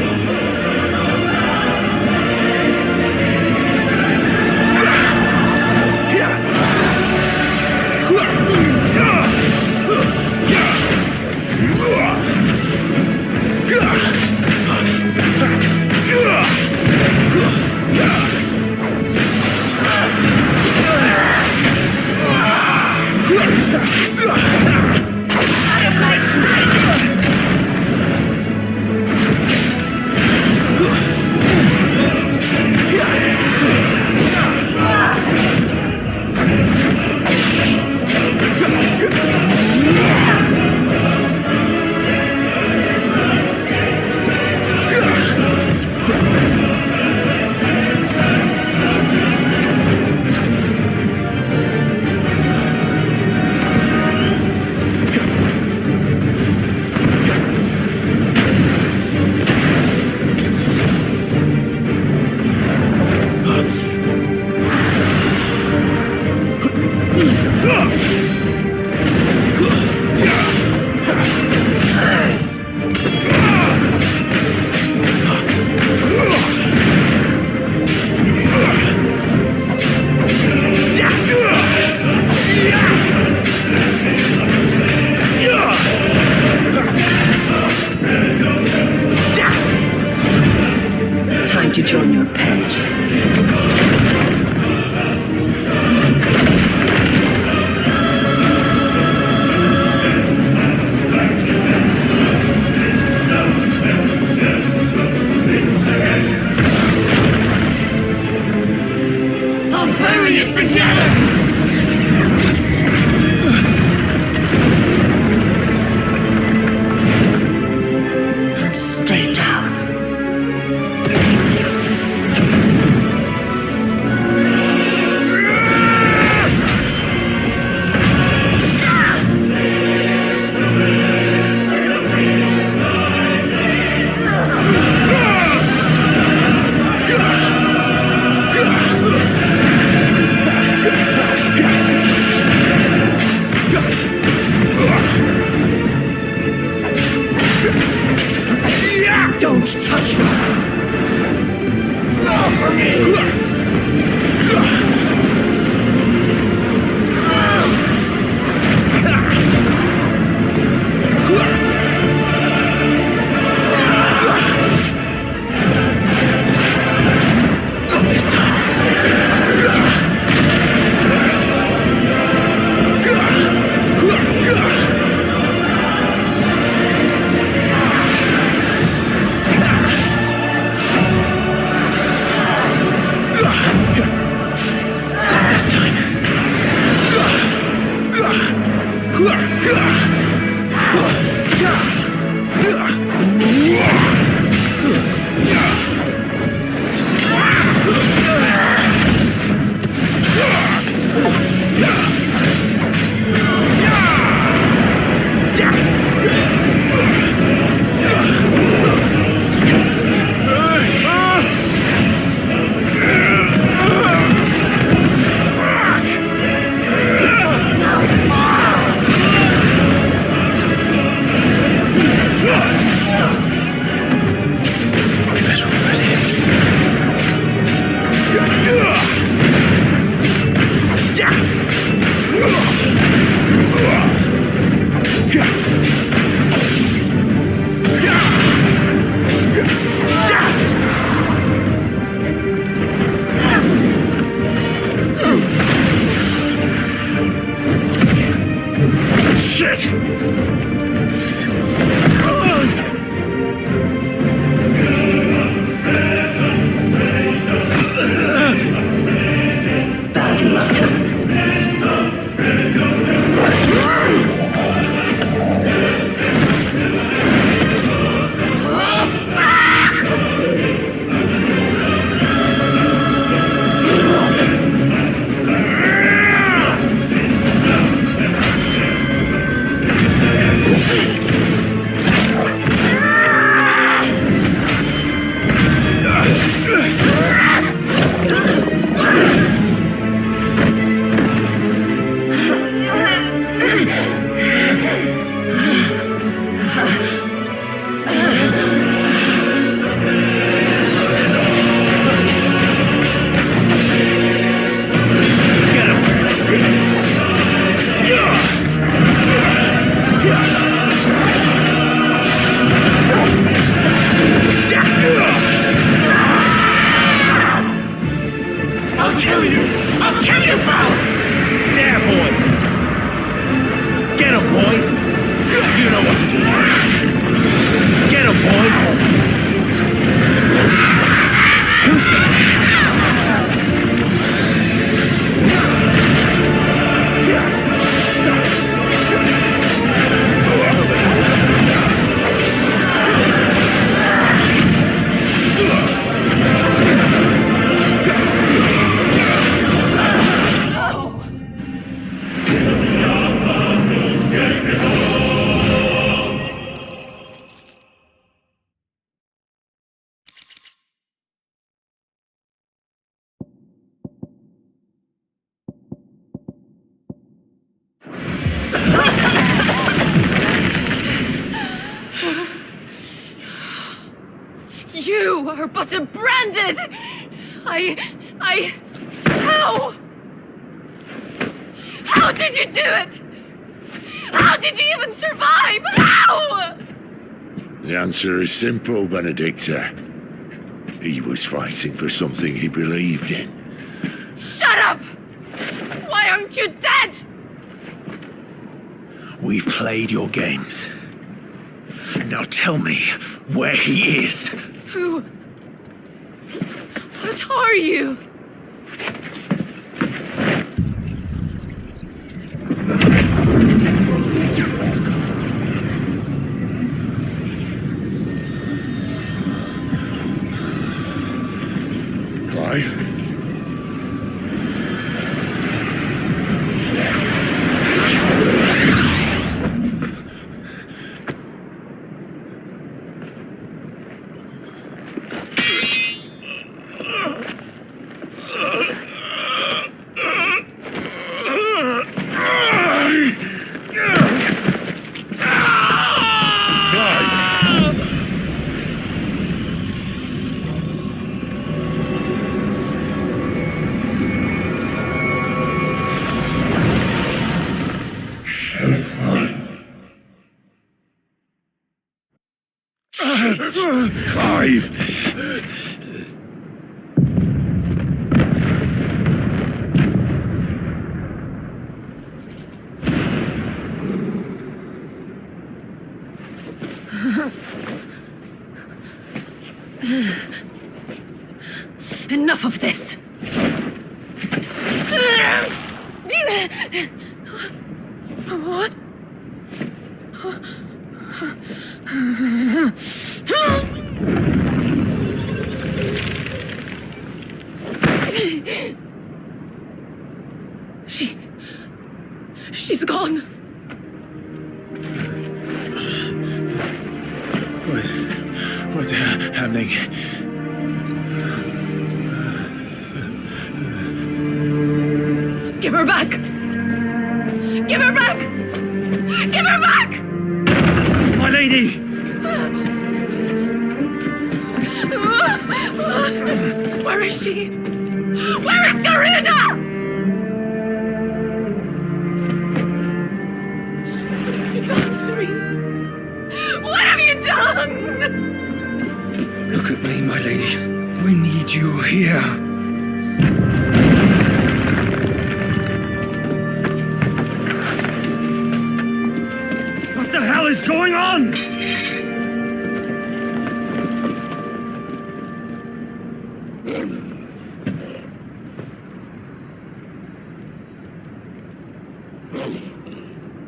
to join your pet. I'll bury it together! Stay down. Don't touch me! Not for me! Not this time! This time. Shit! Bad luck. I'll kill you! I'll kill you, pal! There, boy! Get him, boy! You know what to do. Get him, boy! Two-step! You are but a branded! How? How did you do it? How did you even survive? How? The answer is simple, Benedicta. He was fighting for something he believed in. Shut up! Why aren't you dead? We've played your games. Now tell me where he is. Who? What are you? Clive? Clive! Enough of this. What? She's gone. What's happening? Give her back! Give her back! Give her back! My lady! Where is she? Where is Garuda? What have you done to me? What have you done? Look at me, my lady. We need you here. What the hell is going on?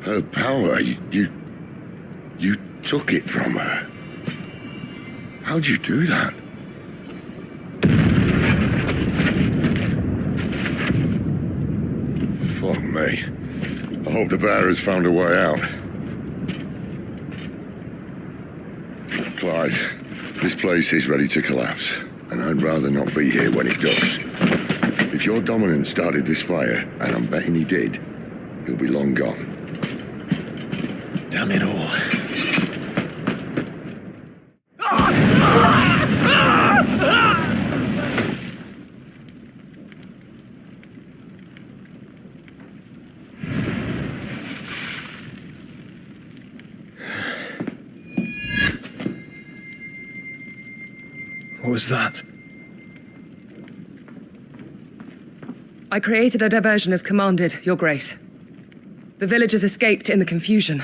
Her power, you took it from her. How'd you do that? Fuck me. I hope the bear has found a way out. Clive, this place is ready to collapse, and I'd rather not be here when it does. If your dominant started this fire, and I'm betting he did, he'll be long gone. Damn it all. What was that? I created a diversion as commanded, Your Grace. The villagers escaped in the confusion.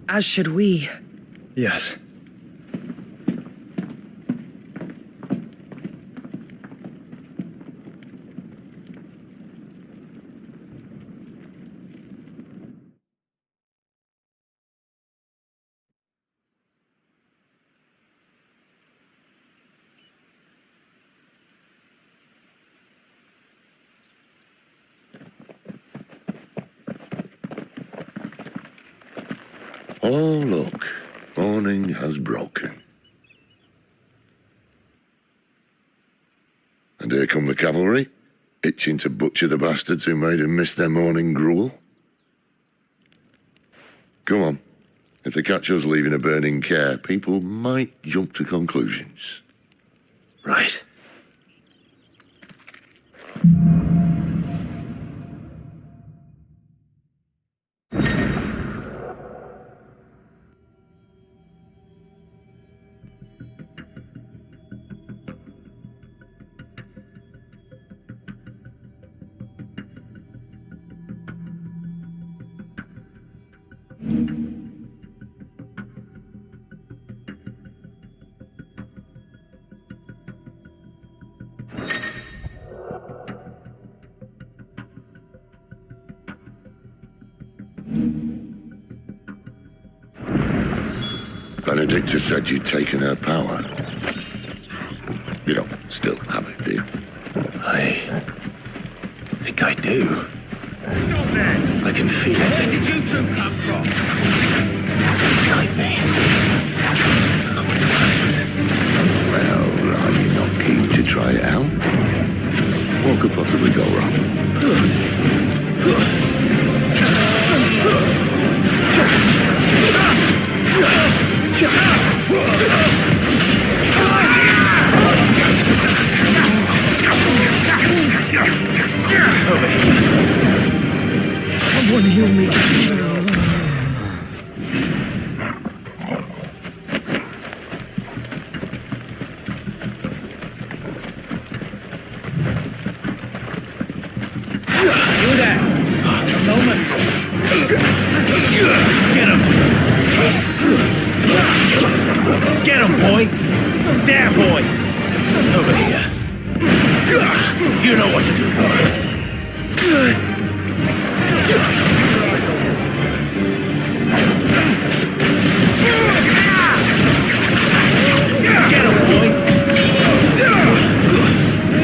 As should we. Yes. Oh, look. Morning has broken. And here come the cavalry, itching to butcher the bastards who made them miss their morning gruel. Come on. If they catch us leaving a burning care, people might jump to conclusions. Right. Benedicta said you'd taken her power. You don't still have it, do you? I think I do. I can feel it. Where did you two come from? Inside me. Well, are you not keen to try it out? What could possibly go wrong? Someone heal me. Do that. A moment. Get him, boy! There, boy! Over here. You know what to do, boy. Get him, boy!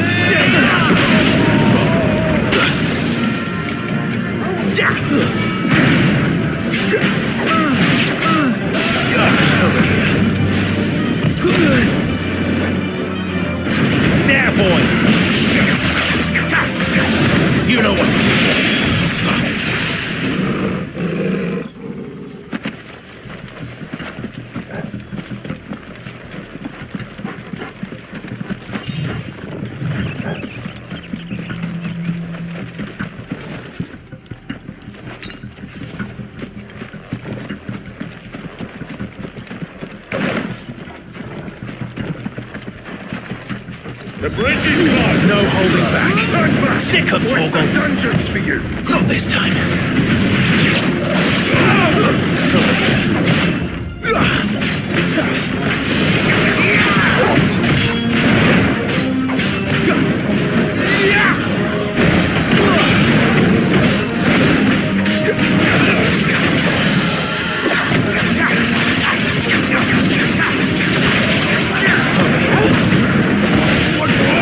Stay! Over here. There, boy! You know what to do. The bridge is gone! No holding back. Turn back! Sick of Torgal. Dungeons for you! Not this time.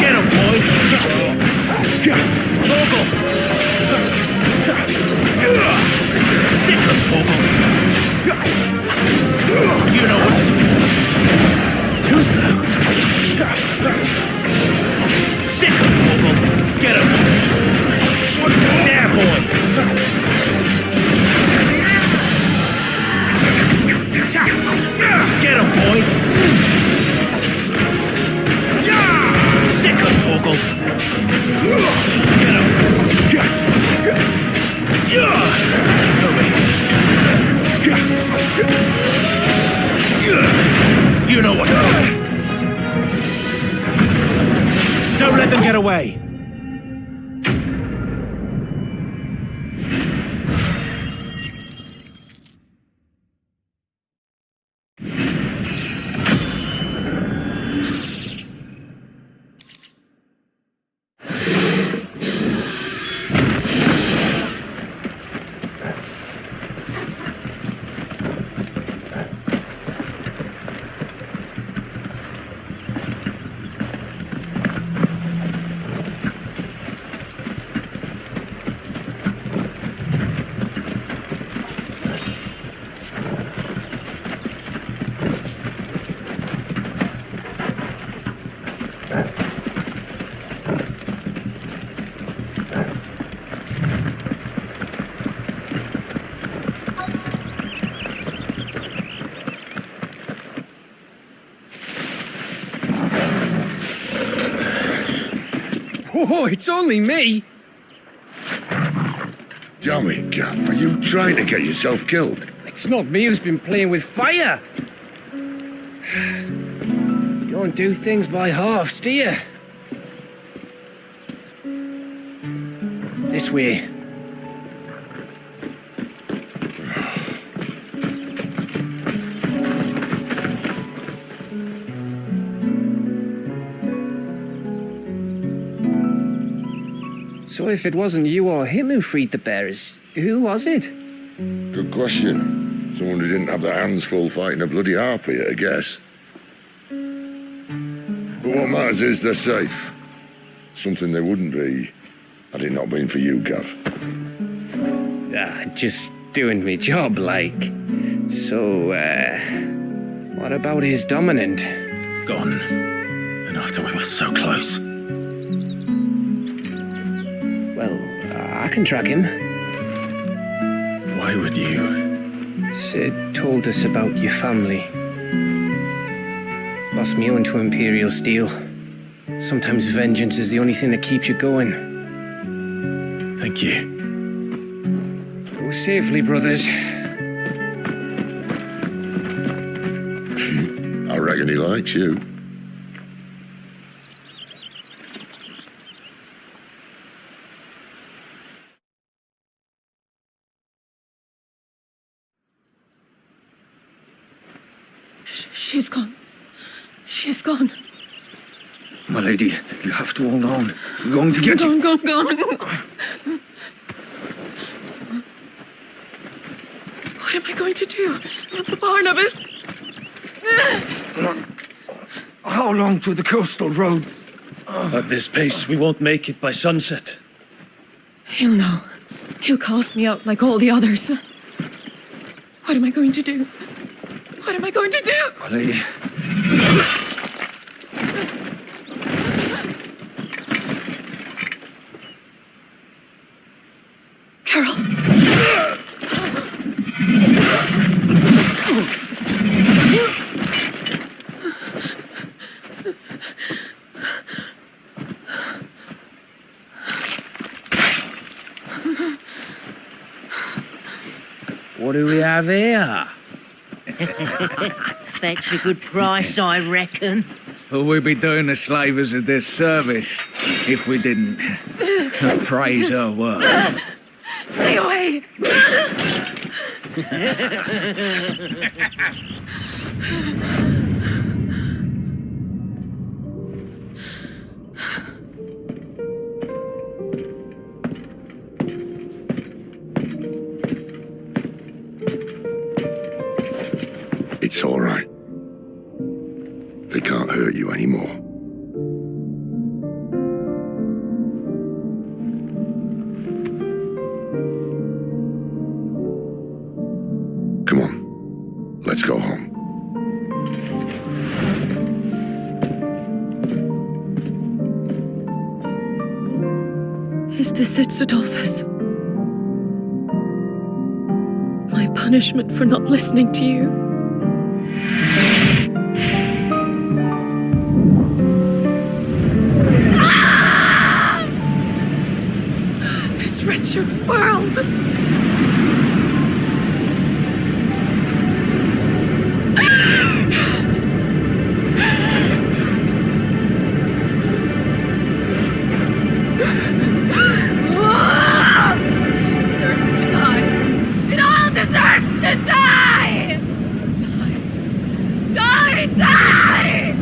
Get him, boy! Torgal! Sick of Torgal! You know what to do. Too slow. Sick of Torgal! Get him! There, boy! Get him, boy! Sick of Torgal! Get him! You know what to do. Don't let them get away. Oh, it's only me. Damn it, Gav, are you trying to get yourself killed? It's not me who's been playing with fire. Don't do things by halves, do you? This way. So if it wasn't you or him who freed the bearers, who was it? Good question. Someone who didn't have their hands full fighting a bloody harpy, I guess. But what matters is they're safe. Something they wouldn't be had it not been for you, Gav. Just doing me job, like. So, what about his dominant? Gone. And after we were so close. Well, I can track him. Why would you? Sid told us about your family. Lost me onto Imperial Steel. Sometimes vengeance is the only thing that keeps you going. Thank you. Go safely, brothers. I reckon he likes you. She's gone. She's gone. My lady, you have to hold on. We're going to get you. Gone. What am I going to do? Barnabas? How long to the coastal road? At this pace, we won't make it by sunset. He'll know. He'll cast me out like all the others. What am I going to do? What am I going to do? My lady. Carol. What do we have here? Fetch a good price, I reckon. Well, we'd be doing the slavers a disservice if we didn't praise her work. Stay away! It's all right. They can't hurt you anymore. Come on, let's go home. Is this it, Adolphus? My punishment for not listening to you? This wretched world! Deserves to die. It all deserves to die! Die! Die!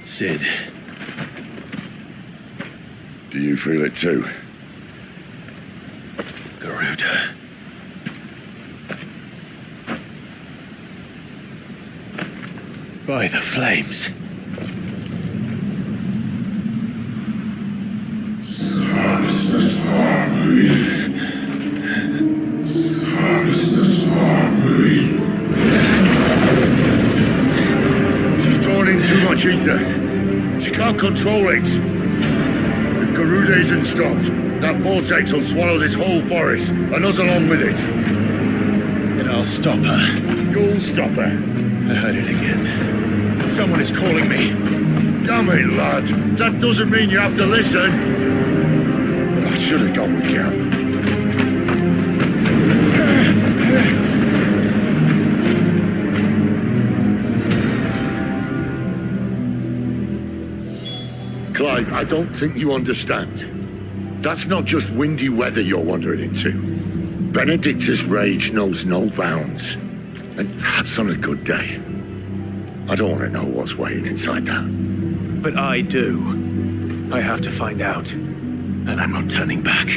Sid. Do you feel it too? Garuda. By the flames. She's drawn in too much ether. She can't control it. If Garuda isn't stopped, that vortex will swallow this whole forest, and us along with it. Then I'll stop her. You'll stop her. I heard it again. Someone is calling me. Damn it, lad. That doesn't mean you have to listen. But I should have gone with Gav. Clive, I don't think you understand. That's not just windy weather you're wandering into. Benedictus' rage knows no bounds. And that's on a good day. I don't want to know what's waiting inside that. But I do. I have to find out. And I'm not turning back.